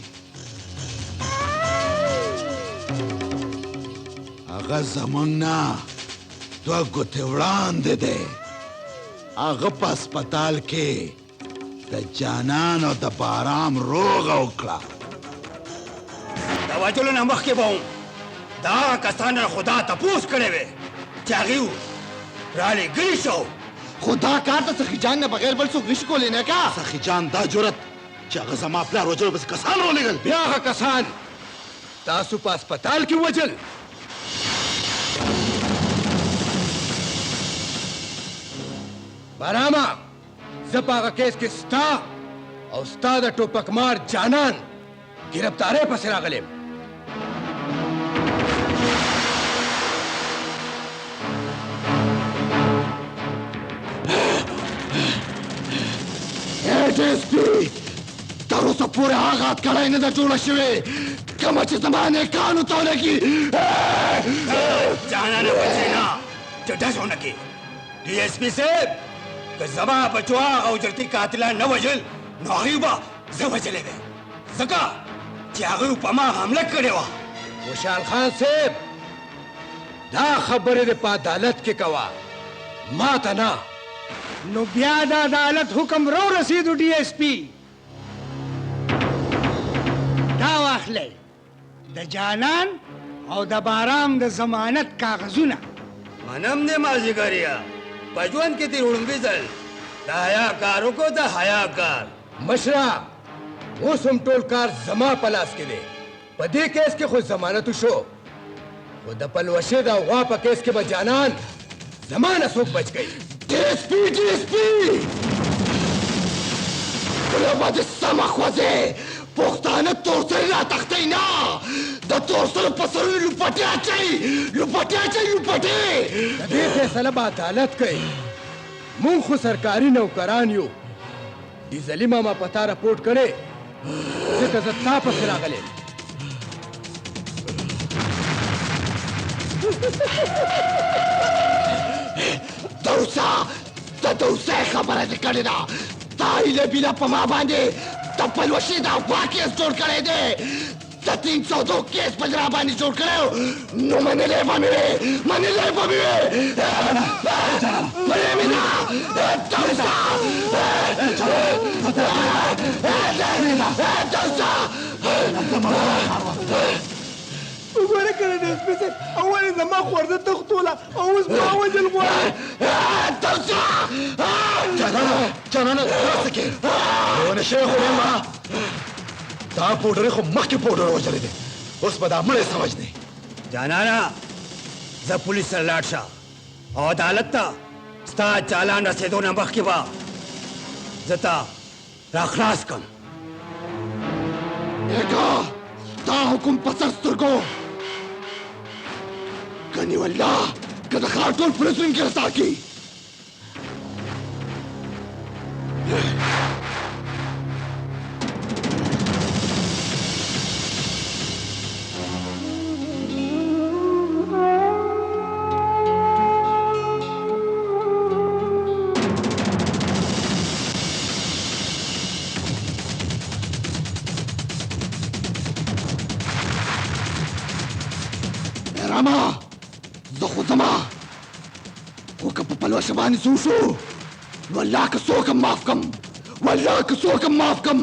هغه زمونږ نه دوه ګوتې وړاندې دی هغه په هسپتال کې د جانان او د بارام روغه وکړه د وژلو نه مخکې به هم د هغه کسانو نه خدا تپوس کړی وی چې هغې رالېږلي شو خو دا کار ته سخي جان نه بغیر بل څوک نشي کولی نه کا سخي جان دا جرت چې هغه زما پلار وژلو پسې کسان ولېږل بیا هغه کسان تاسو په هسپتال کې وژل باراما زه په هغه کیس کې ستا او ستا د ټوپکمار جانان ګرفتارۍ پسې راغلم DSP تر اوسه پورې هغه اتکړۍ نه ده جوړه شوې کومه چې زما نیکانو ته ولګي جانانه بچې نه چې ډز ونه کړي DSP صاحب که زما بچو هغه اجرتي قاتلان نه وژل نو هغوی به زه وژلی وی ځکه چې هغوی په ما حمله کړې وه خوشحال خان صاحب دا خبرې دې په عدالت کې کوه ما ته نه نو بیا د عدالت حکم رو رسیدو DSP دا واخلئ د جانان او د بارام د ضمانت کاغذونه منم نه مازدیګریا په ژوند کې دې وړومبي ځل د حیا کار وکړو د حیا کار مشره اوس هم ټول کار زما په لاس کې دی په دې کیس کې خو ضمانت شو خو د پلوشې د غوا په کیس کې به جانان زما نه څوک بچ کوي DSP بله باندې سمه خوځې پښتانه تورسري راتښتئ نه د تورسرو په سرونو لوپټې اچئ لوپټې اچئ لوپټې د دې فیصله به عدالت کوي مونږ خو سرکاري نوکران یو ډیزلي ماما په تا رپورټ کړی ځکه زه تا پسې راغلی دوسا د دوسۍ خبره دې کړې ده تا هیله بیله په ما باندې د پلوشې د افوا کیس جوړ کړی دی د 302 کیس په را باندې جوړ کړی نو منلی به مې وې منلی به مې وې منې مې نه دوسا دوسا وګوره کنه DSP صاحب اول یې زما خورده تښتوله او اوس ما وژل غواړي جانانه داسې کې یو نشې خو ما دا پوډرې خو مخکې پوډر وژلی دی اوس به دا مړی څه وژنې جانانه زه پولیس سره لاړ شه او عدالت ته ستا چالان رسېدو نه مخکې به زه تا راخلاص کړم نیکا دا حکم په سر سترګو کني والله که د ښار ټول پولیسونه ګرفتار کړي راما زه خو ځما خو که په پلوشه باندې څه وشو نو الله که څوک هم معاف کم والله که څوک هم معاف کم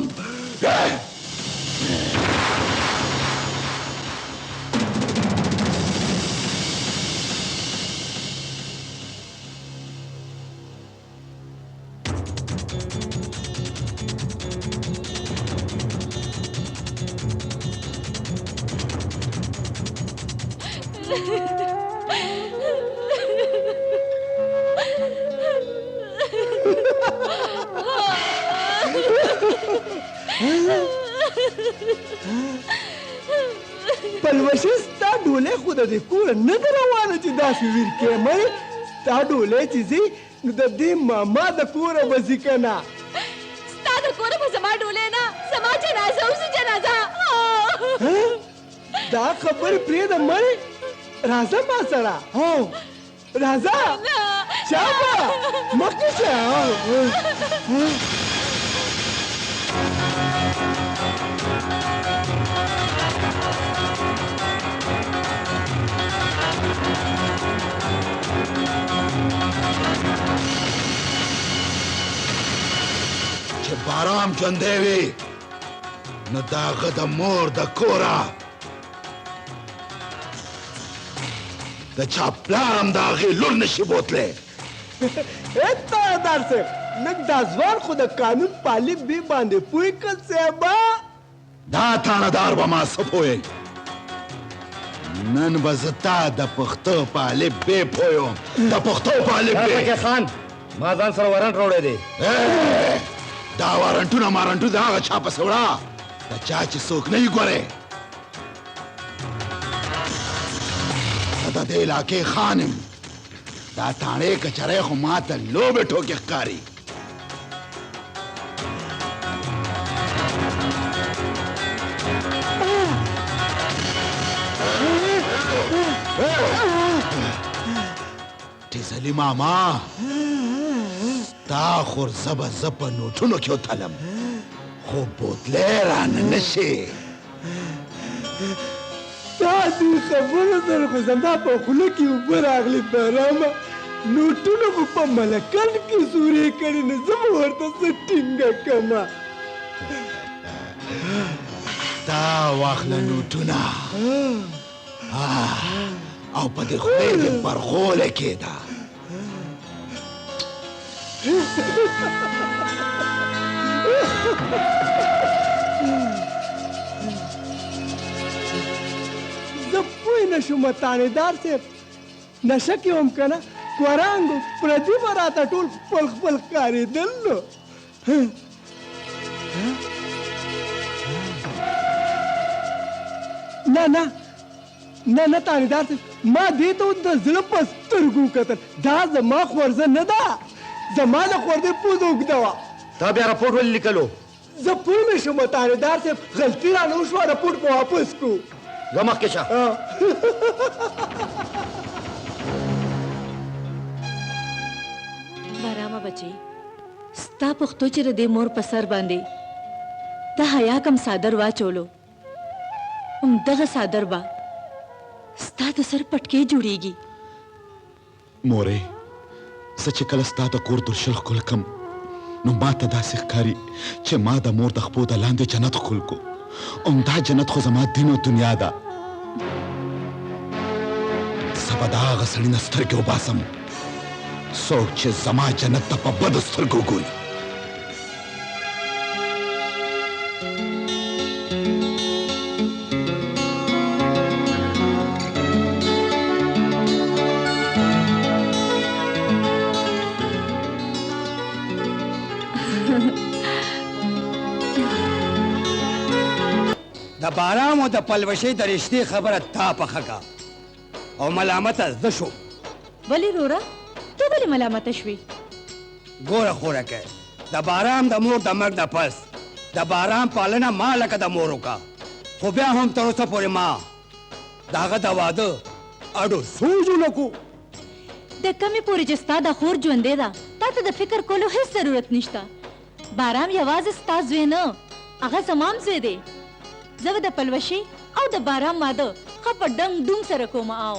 پلوشې ستا ډولۍ خو د دې کوره نه ده روانه چې داسې ویر کې مړې تا ډولۍ چې ځي نو د دې ماما د کوره به ځي که نه ستا د کوره به زما ډولۍ نه زما جنازه اوسي جنازه دا خبرې پرېږده مړې راځه ما سره هو راځه شابه مخکې شه چې بارام ژوندی وي نو د هغه د مور د کوره د چا پلار هم د هغې لور نشي بوتلی تاندار صاحب لږ دا ځوان خو د قانون پالي بې باندې پوه کړ صاحبه دا تاندار به ما څه پوهې نن به زه تا د پښتو په الف ب پویم د پښتو په الف ب خان ما ځان سره وارنټ راوړی دی دا وارنټونه مارنټو د هغه چا پسې وړه د چا چې څوک نه یې ګورې زه د دې علاقې خان یم دا تاڼې کچری خو ما ته لوبې ټوکې ښکاري ټیزلي ماما ستا خورزه به زه په نوټونو کې وتلم خو بوتلی رانه نشي دا دې خبرو سره خو زما په خوله کې اوبه راغلې بارامه نوټونه خو په ملکن کې سورې کړې نو زه به ورته څه ټینګه کړمه دا واخله نوټونه او په دې خولې دې برغوله کېده زه پوه نه شوم تانیدار صاحب نشه کې هم که نه کورانګو پردي به راته ټول خپل خپل ښکارېدل نو نه نه نه نه تانیدار صاحب ما دې ته د زړه په سترګو کتل دا زما خورزه نه ده زما د خورزې پوزه اوږده وه تا بیا راپورټ ولې لیکلو زه پوه نه شوم تانیدار صاحب غلطي رانه وشوه راپورټ به واپس کړو زه مخکې شه بارامه بچی ستا پښتو چې د دې مور په سر باندې د حیا کم صادر واچولو همدغه صادر به ستا د سر پټکې جوړیږي مورې زه چې کله ستا د کور درشل ښکل کم نو ما ته داسې ښکاري چې ما د مور د خپو د لاندې جنت ښکل کو همدا جنت خو زما دین او دنیا ده زه به د هغه سړي نه سترګې وباسم څوک چې زما جنت ته په بدو سترګو ګوري د بارام او د پلوشۍ د رشتې خبره تا پخه کا او ملامته زه شو ولې رورا ته ولې ملامته شوې ګوره خورکه د بارام د مور د مرګ نه پس د بارام پالنه ما لکه د مور وکړه خو بیا هم تر اوسه پورې ما د هغه د واده اډو سوچ ونه کو د کمې پورې چې ستا د خور ژوندې ده تا ته د فکر کولو هیڅ ضرورت نشته بارام یوازې ستا زوی نه هغه زما هم زوی دی زه به د پلوشۍ او د بارام واده ښه په ډنګ ډونګ سره کوم او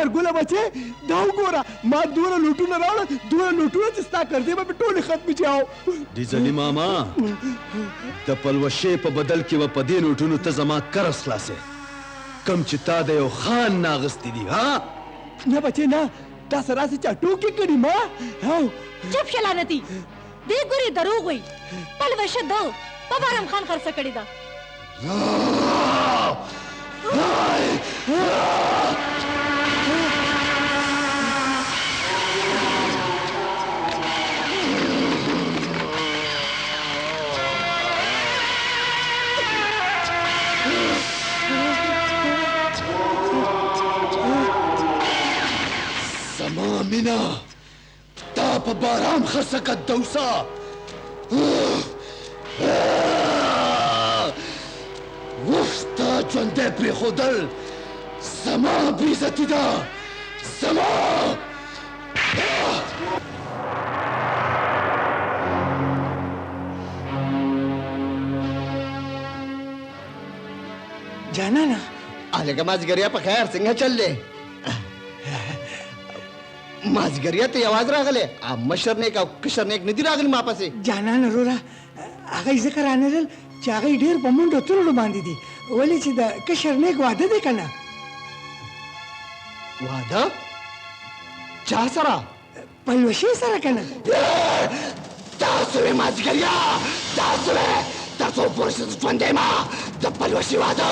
जरगुला बचे दाऊ गोरा मां दूर लूटू न रावण दूर लूटू चिस्ता कर दे मैं टोली खत्म जाओ दी जली मामा द पलवशे पे बदल के व पदे लूटू त जमा करस लासे कम चिता दे खान नागस्ती दी हां न बचे ना ता सरा से चाटू के कड़ी मां हां चुप शलानती दे गुरी दरोग हुई पल वर्ष दो पबारम खान खर्च कड़ी दा मीना ताप बाराम खसका दौसा वफ्ता जंदे पे खुदल समा बीजती दा समा जाना ना आले का माजगरिया पर खैर सिंह चल ले माजगरिया ते आवाज रागले आ मशरने का कशरने एक नदी रागली मापा से जाना न रोरा आगा इसे कराने रल चागा ढेर बमुंड तुरु बांधी दी ओले चिदा कशरने एक वादा दे कना वादा चा सरा पलवशे सरा कना तासुरे माजगरिया तासुरे तासो पुरुष चंदे मा द पलवशी वादा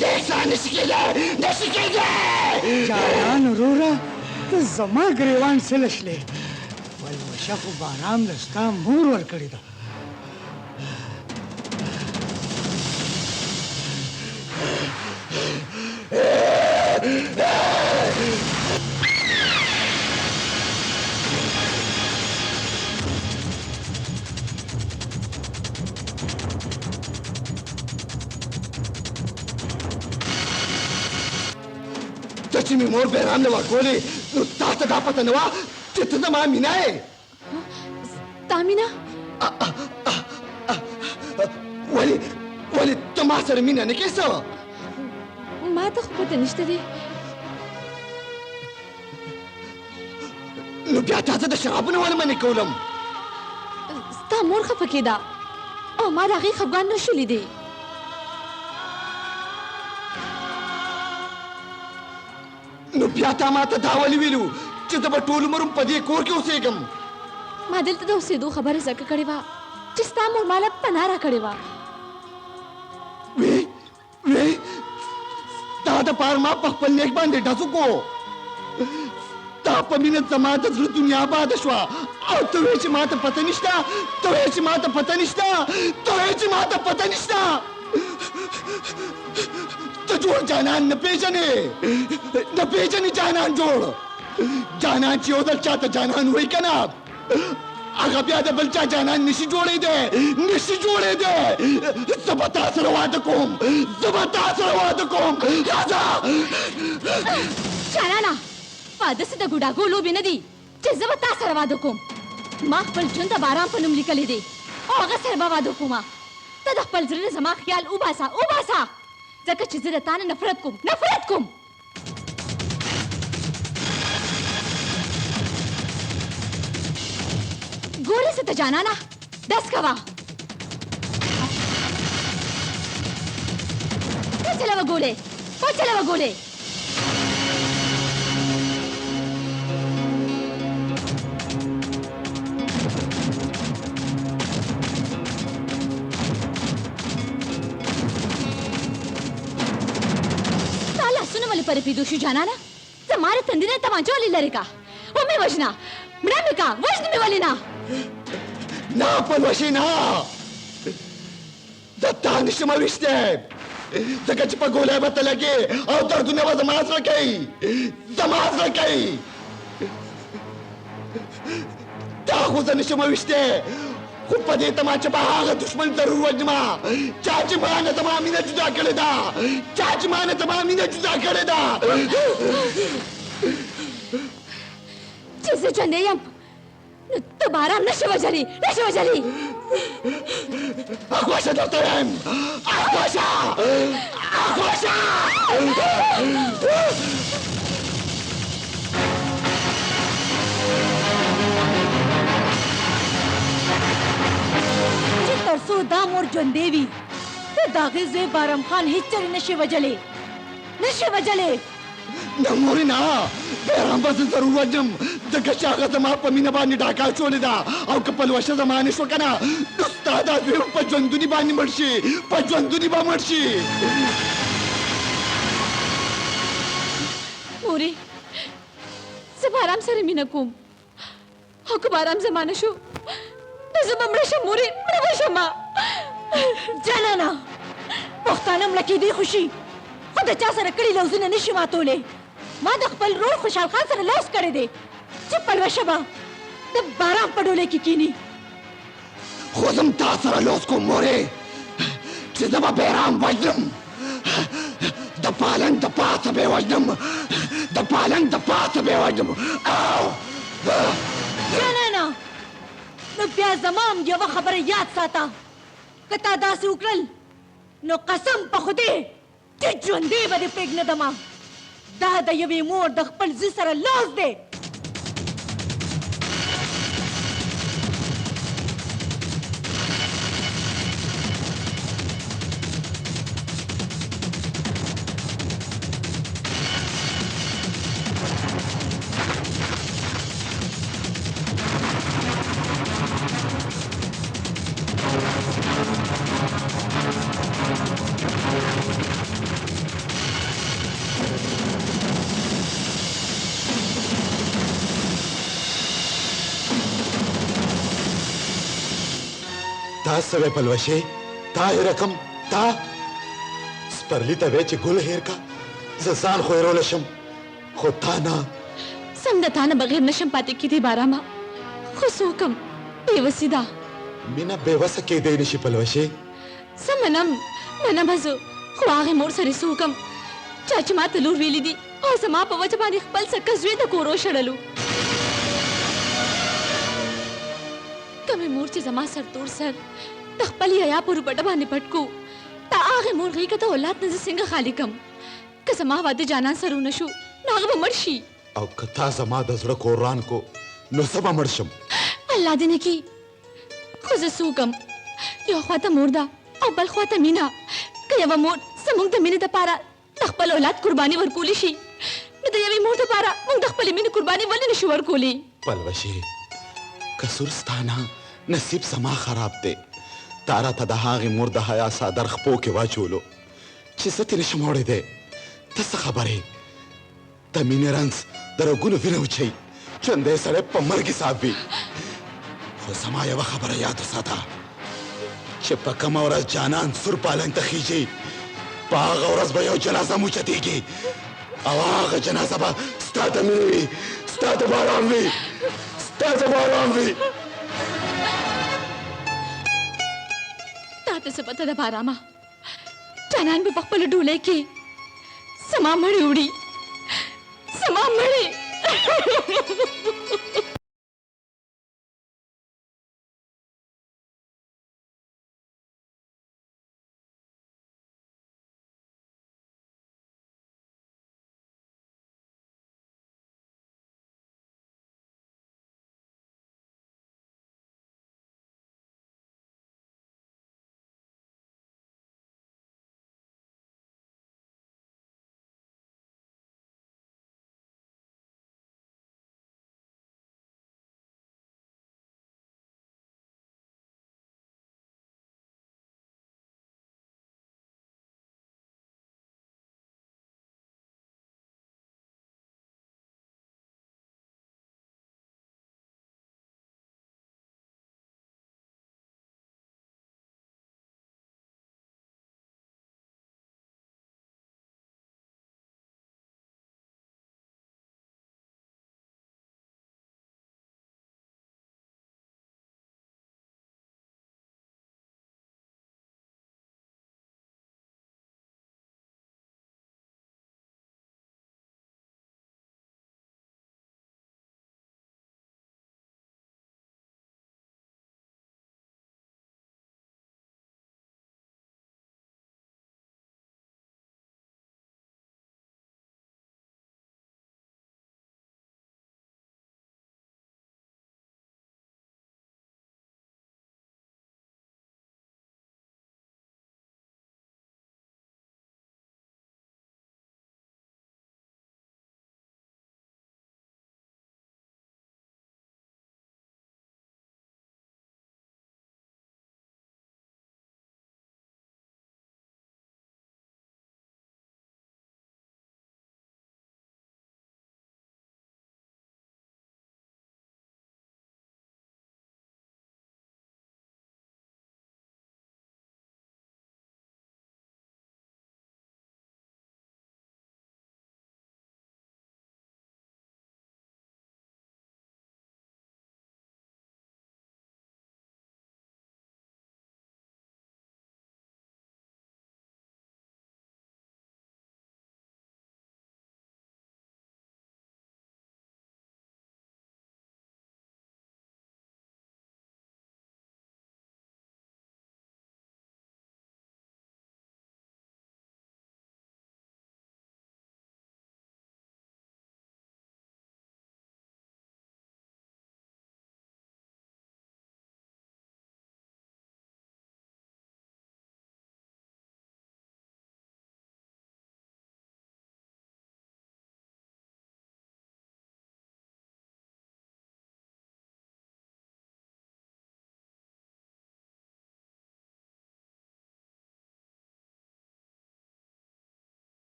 नेसा नशिकेले जाना न रोरा तो जमा ग्रेवान से लशले पलवशा को बाराम लस्ता मूर वर कड़ी दा तची मी मोर बेराम ने वाकोले ताता दापता नवा तितना मा मिनाए तामिना वली तमासर मिना ने कैसा ما تخبط نشته دي نو بیا تاسو د شرابونو ولې منې کولم ستا مور خفه کېده او ما د هغې خفګان نشو لیدی نو بیا تا ماته دا ولې ویلو چې زه به ټول عمر په دې کور کې اوسېږم ما دلته د اوسېدو خبره ځکه کړې وه چې ستا مور ماله پناه راکړې وه وی تا د پار ما په خپل نیک باندې ډزو کو تا په مینه زما د زړه دنیا آباده شوه او ته وایې چې ماته پته نشته ته وایې چې ماته پته نشته ته وایې چې ماته پته نشته ته جوړ جانان نه پېژنې نه پېژنې جانان جوړ جانان چې یو ځل چاته جانان وایي که نه هغه بیا د بل چا جانان نشي جوړېدی نشي جوړېدی زه به تا سره واده کوم زه به تا سره واده کوم راځه جانانه واده څه د ګوډاګو لوبې نه دي چې زه به تا سره واده کوم ما خپل ژوند د باران په نوم لیکلی دی او هغه سره به واده کومه ته د خپل زړه نه زما خیال وباسه وباسه ځکه چې زه د تا نه نفرت کوم نفرت کوم ګورې څه ته جانانه دس کوه وچلوه ګولې وچلوه ګولې ستا لاسونه ولې پرې پیدو شو جانانه زما د تندي نه تمانچه ولې لرې کا ومې وژنه مړه مې کا وژنې مې ولې نه نه پلوشي نه د تا نشم ویشتی ځکه چې په ګولۍ به ته لګې او دردونه به زما زړه کوي زما زړه کوي تا خو زه نشم ویشتی خو په دې تماچه به هغه دشمن ضرور وژنمه چا چې ما نه زما مینه جدا کړې ده چا چې ما نه زما مینه جدا کړې ده چې زه ژوندی یم نو ته به ارام نشې وژلی نشې وژلی اخواشه درته وایم اخواشه اخواشه सोदाम और जंदेवी ते दागे ज़े बारम खान हिच्चरी नशे वजले न मोरी ना बेराम बस जरूर वजम जग शागा जमा पमीना बानी ढाका चोले दा और कपल वश जमाने शो कना उस्ताद आदमी पजवंदुनी बानी मर्शी मोरे सबाराम सरे मिनकुम हक बाराम जमाना शो नजम अमरशा मोरे मरवशमा जनाना पख्तानम लकी दी खुशी खुद चा सर कड़ी लौज़ुन नशी मातोले मां दखपल रोल खुशाल खान सर लौस करे दे चप्पल वशबा द बाराम पडोले की कीनी खुदम तासर लौस को मोरे चिजबा बेराम वजम दपालन दपास बे वजम आओ जनाना नो प्या जमाम ये वो खबर याद साता कता दास उकरल नो कसम पखुदे ते जोंदे बदे पेगने दमा दा यवी मोर दखपल जिसर लौस दे ता सवे पलवशे ता हे रकम ता स्पर्ली तवेचे गुल हेर का जसान खोयरो लशम खोता ना समदताना बगैर नशम पाते की थी बारामा खुसूकम बेवसीदा मीना बेवस के दे निशी पलवशे समनम मनमजो खुआगे मोर सरी सूकम चाचमा तलूर वेली दी और समा पवच बानी खपल सकस वे त कोरो शडलू कमे मोर चे जमा सर तोर सर तखपली हया पुरु बटबा निपटकू ता आगे मोर गई का तो औलाद नजर सिंग खाली कम कसमा वादे जाना सरू नशु नागब मर्शी औ कथा जमा दजड़ कोरान को नुसबा मर्शम अल्लाह दिने की खुज सूकम यो ख्वाता मुर्दा और बल ख्वाता मीना कयवा मोर समुंग द मिने द पारा तखपल औलाद कुर्बानी वरकुली शी न द यवी मोर द पारा मुंग तखपली मिने कुर्बानी वली नशु वरकुली पलवशे कसूर स्थाना नसीब समा खराब दे तारा तदहागी मुर्दा हया सादर खपो के वाचोलो चिसति निशमोड़े दे तस खबरे तमीने रंस दरगुन विनौछई चंदे सड़े पमर की साबी हो समाया व खबर याद साथा चिपकम और जानान सुर पालन तखीजी पाग और बयो जनाजा मुचतीगी आवाग जनाजा बा स्टार्ट बारामवी ताते से पता द बारामा जानान भी पखपल ढूले की समा मड़ी उड़ी समा मड़ी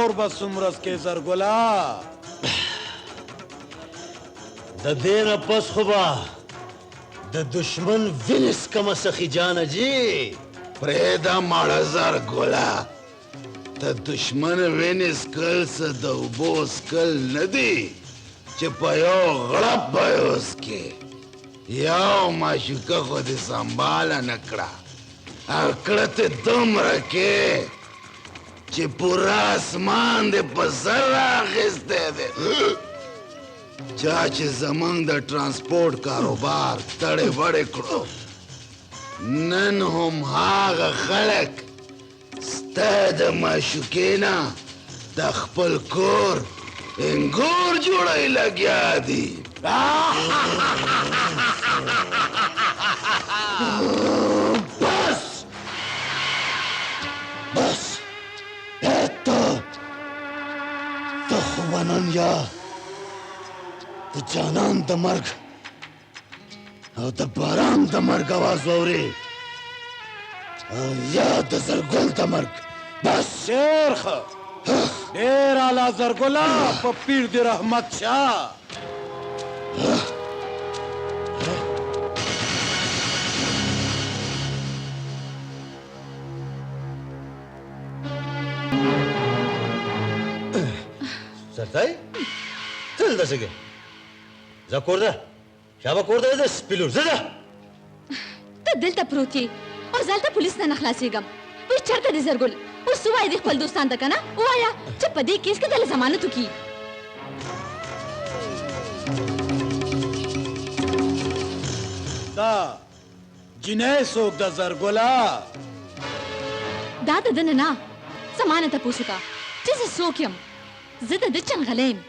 نور بس مرس کې زرګلا د دینه پس خو به د دشمن وینس کمه سخی جانه جی پریدا ماړه زرګولا د دشمن وینې سکل څه د اوبو سکل نه دی چې په یو غړپ به یې وڅکې یو معشوقه خو دې سنباله نه کړه او کړه ته دومره کې چې پوره اسمان دې په سر راخیستی دی چا چې زمونږ د ټرانسپورټ کاروبار تړې وړې کړو نن هم هغه خلک ستا د معشوقې نه د خپل کور انګور جوړی لګیا دي بس بس ته خو به نن یا د جانان د مرګ او د باران د مرګ आवाज واورې او یا د زرګل د مرګ بس ډېر ښه ډېر اعلی زرګلا په پیر د رحمت شاه سرتای تل داسې کې ځه کور ده شابه کور ده د سپیلور زه ده ته دلته پروت یې او زه هلته پولیس نه نه خلاصېږم وایي چېرته دی زرګل اوس ووایه دې خپل دوستان ته که نه ووایه چې په دې کیس کې دله ضمانت وکړي دا جنۍ څوک ده زرګلا دا د ده نه نه زما نه تپوس وکړه چې زه څوک یم زه د ده چنغلی یم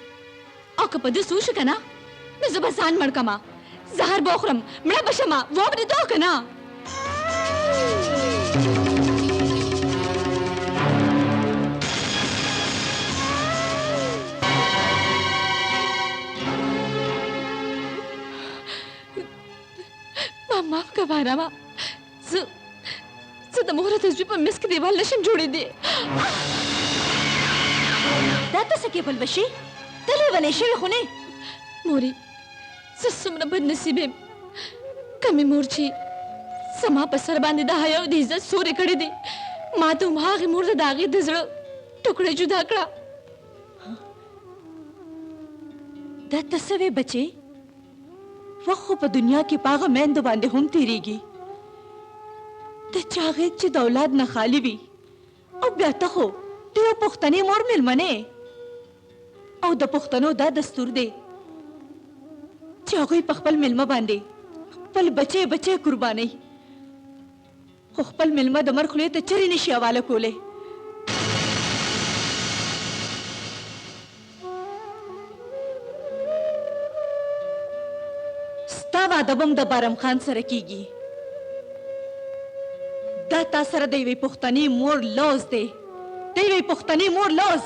او که په ده څه وشو که نه نو زه به ځان مړ کړمه زهر به وخورم مړه به شمه واورېدو که نه ما معاف که بارامه زه د مهره تصویر په منځ کې دیوال نشم جوړېدی دا ته څه کیبل بشي ته لیونۍ شوې خو نه مورې زه څومره بد نصیب یم که مې مور چې زما په سر باندې د حیا او د عزت سورې کړی دی ما ته هم هغې مور ته د هغې د زړه ټوکړه جدا کړه دا ته څه وې بچې وخت خو په دنیا کې په هغه میندو باندې هم تېرېږي د چا غېږ چې د اولاد نه خالي وي او بیا ته خو د یو پښتنې مور مېلمنې او د پښتنو دا دستور دی چې هغوی په خپل مېلمه باندې خپل بچې بچې قربانوي خو خپل مېلمه د مرګ خولې ته چرې نشي حواله کولی ستا واده به هم د بارم خان سره کیږي دا تا سره د یوې پښتنې مور لوز دی د یوې پښتنې مور لوز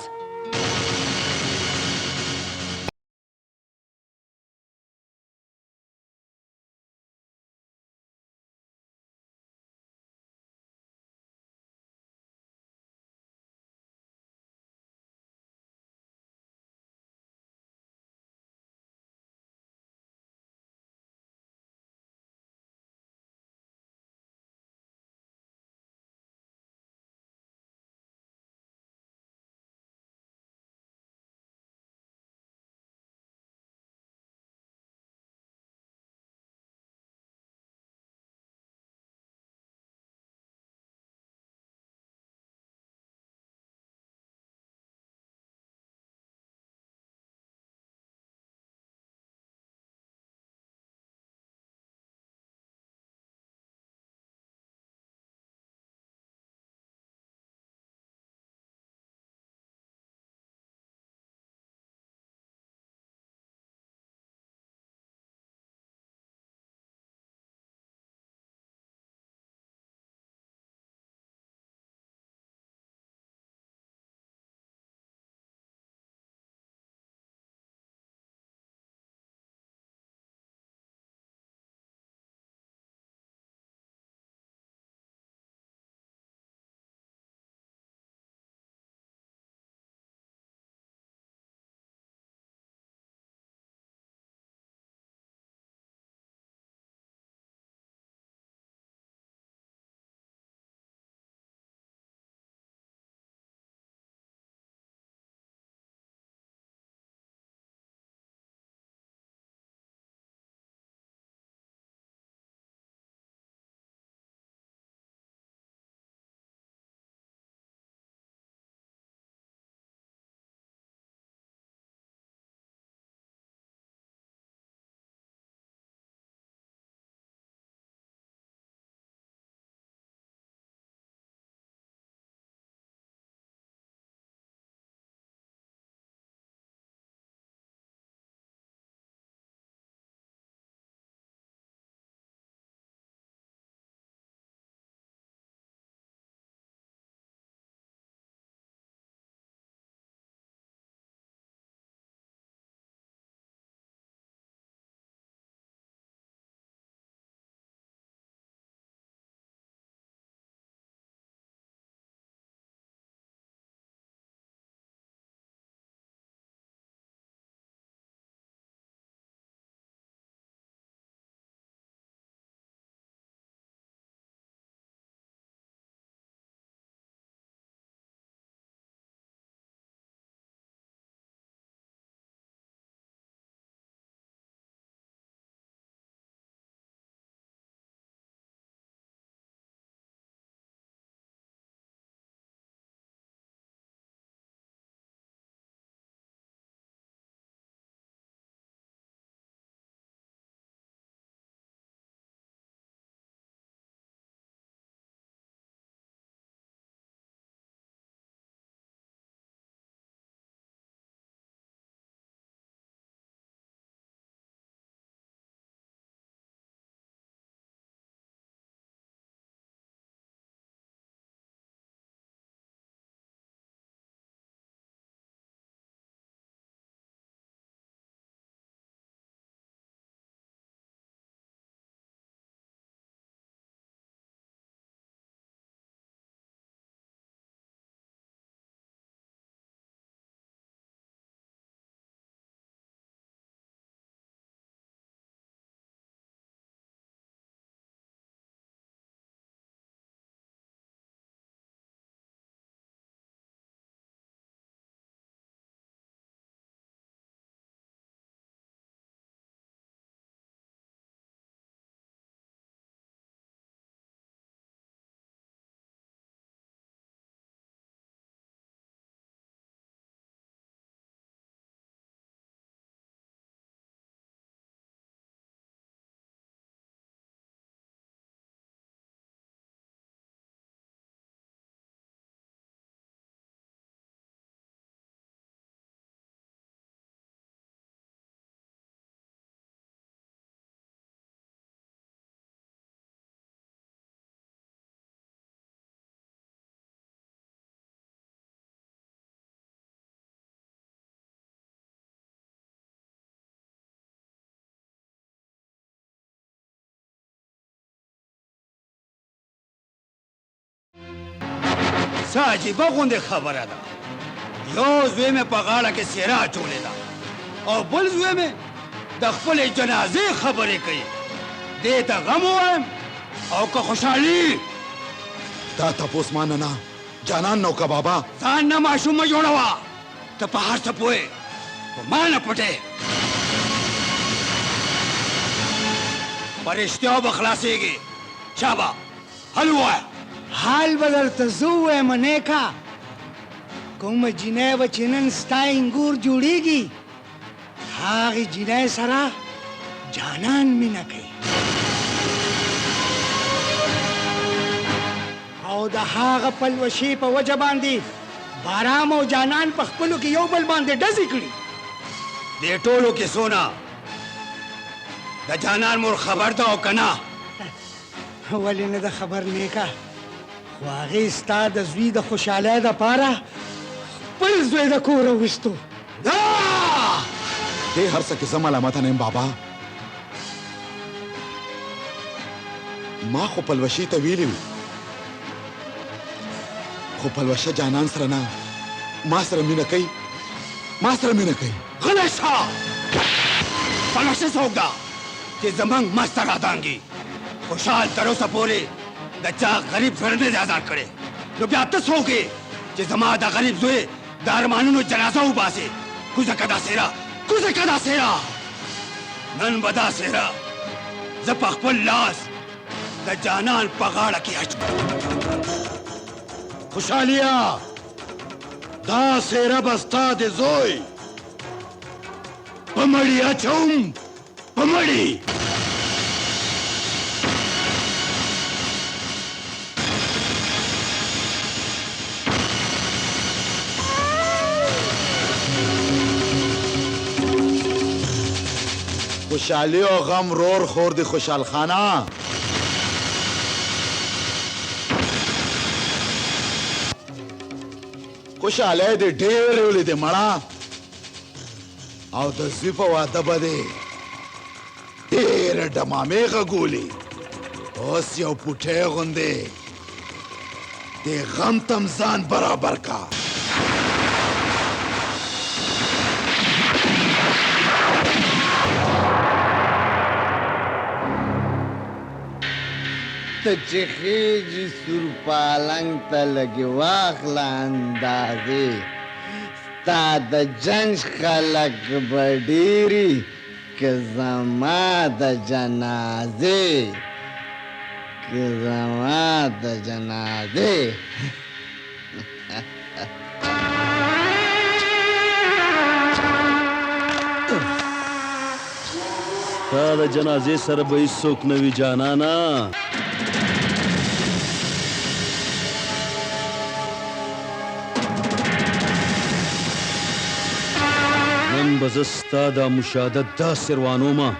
څه عجیبه غوندې خبره ده یو زوی مې په غاړه کې څېره اچولې ده او بل زوی مې د خپلې جنازې خبرې کوي دې ته غم ووایم او که خوشحالي دا تپوس ما نه جانان نو کا بابا ځان نه ماشوم مه جوړوه ته په هر څه پوهې په ما نه پټې په رښتیا به خلاصېږي شابه حل ووایه حال به درته زه ووایم نیکه کومه جینۍ به چې نن ستا انګور جوړېږي هغې جینۍ سره جانان مینه کوي او د هغه پلوشې په وجه باندې بارام او جانان په خپلو کې یو بل باندې ډزې کړي دې ټولو کې سونا د جانان مور خبر ده او که نه ولې نه ده خبر نیکه خو هغې ستا د زوی د خوشحالۍ دپاره خپل زوی د کوره ویستو دې هر څه کې زه ملامته نه یم بابا ما خو پلوشې ته ویلي وو خو پلوشه جانان سره نه ما سره مینه کوي ما سره مینه کوي غلی شه پلوشه څوک ده چې زموږ مسته رادانګي خوشحال تر اوسه پورې د چا غریب زړه نه دی ازاد کړی نو بیا ته څوک یې چې زما د غریب زوی د ارمانونو جنازه وباسې کوزه که دا څېره کوزه که دا څېره نن به دا څېره زه په خپل لاس د جانان په غاړه کې اچوم خوشحالیا دا څېره به ستا د زوی په مړي اچوم په مړي خوشحالی او غم رور خور دی خوشحال خانه خوشحالی دی ډېر ویلې دی مړه او د زوی په واده به دی ډېرې ډمامې غږولې اوس یو پوټی غوندې د غم تم ځان برابر کا ته چې خېږي سور پالنګ ته لږې واخله اندازې ستا د جنج خلک به ډېري که زما د جنازې که زما د جنازې ستا د جنازې سره به هېڅوک نه وي جانانه نن به زه ستا دا مشاهدت داسې روانومه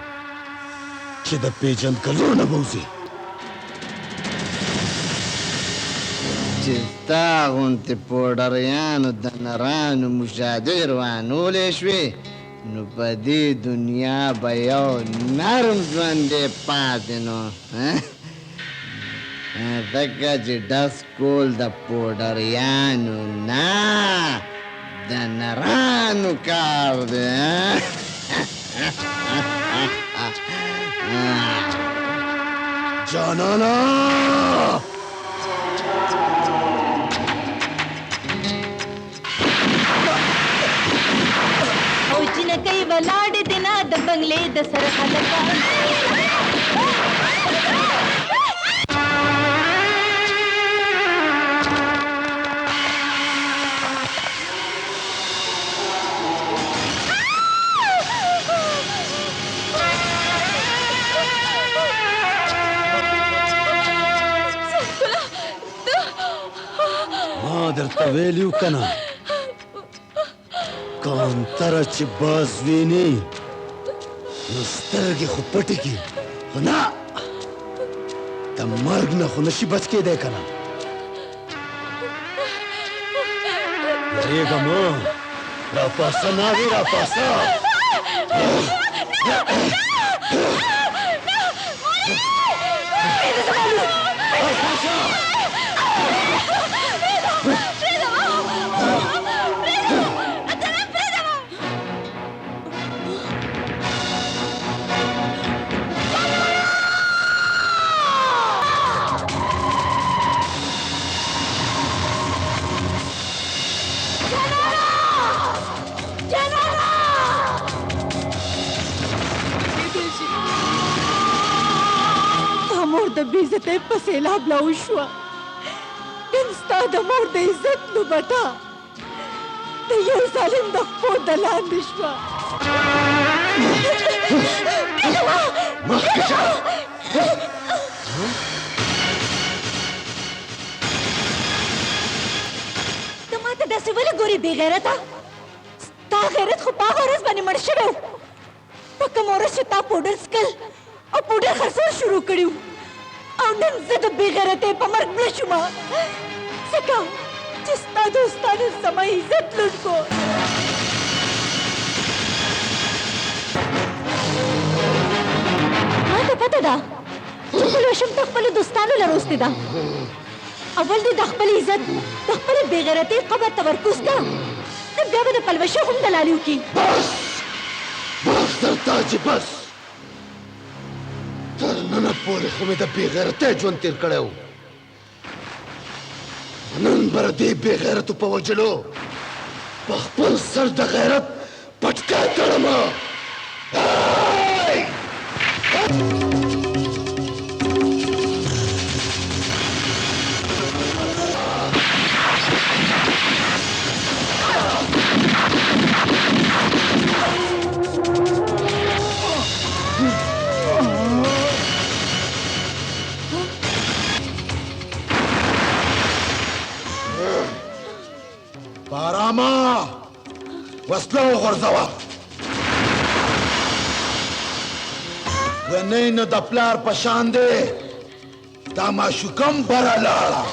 چې د پیژندګلو نه به وځي چې ستا غوندې پوډریانو د نرانو مشاهدې روانولی شوې نو په دې دنیا به یو نرم ژوندې پاتې نو ځکه چې ډس کول د پوډریانو نه د نرانو کار دی جانانا او جنکۍ ولاړې دي نه د بنګلې د سر هلکان ما درته ویلي و که نه کانتره چې باز ویني نو سترګې خو پټې کړي خو نه د مرګ نه خو نشي بچ کېدی که نه یارېږه مه راپاسه ناوې راپاسه نه बेइज्जती په سیلاب لاو شوه نن ستا د مور د عزت لوبټه د یو ظالم د پښو د لاندې شوه مخکې شه ته ماته داسې ولې ګورې بې غیرته ستا غیرت خو په هغه ورځ باندې مړ شوی و په کومه ورځ چې تا پوډر څکل او پوډر خرڅول شروع کړي او نن زه د بې غیرتۍ په مرګ مړه شومه ځکه چې ستا دوستانو زما عزت لوټ کو ما ته پته ده چې پلوشم ته خپلو دوستانو له روستې ده اول دې د خپل عزت د خپلې بې غیرتۍ قبر ته ورکوز کړه نو بیا به د پلوشه هم دلالي وکړي بس درته چې بس تر ننه پورې خو مې د بې غیرتۍ ژوند تېر کړی و نن به د دې بې غیرتو په وجلو په خپل سر د غیرت پټکی تړمه باراما وسله وغورځوه ونې نه د پلار په شان دی دا ماشوکم بره لاړه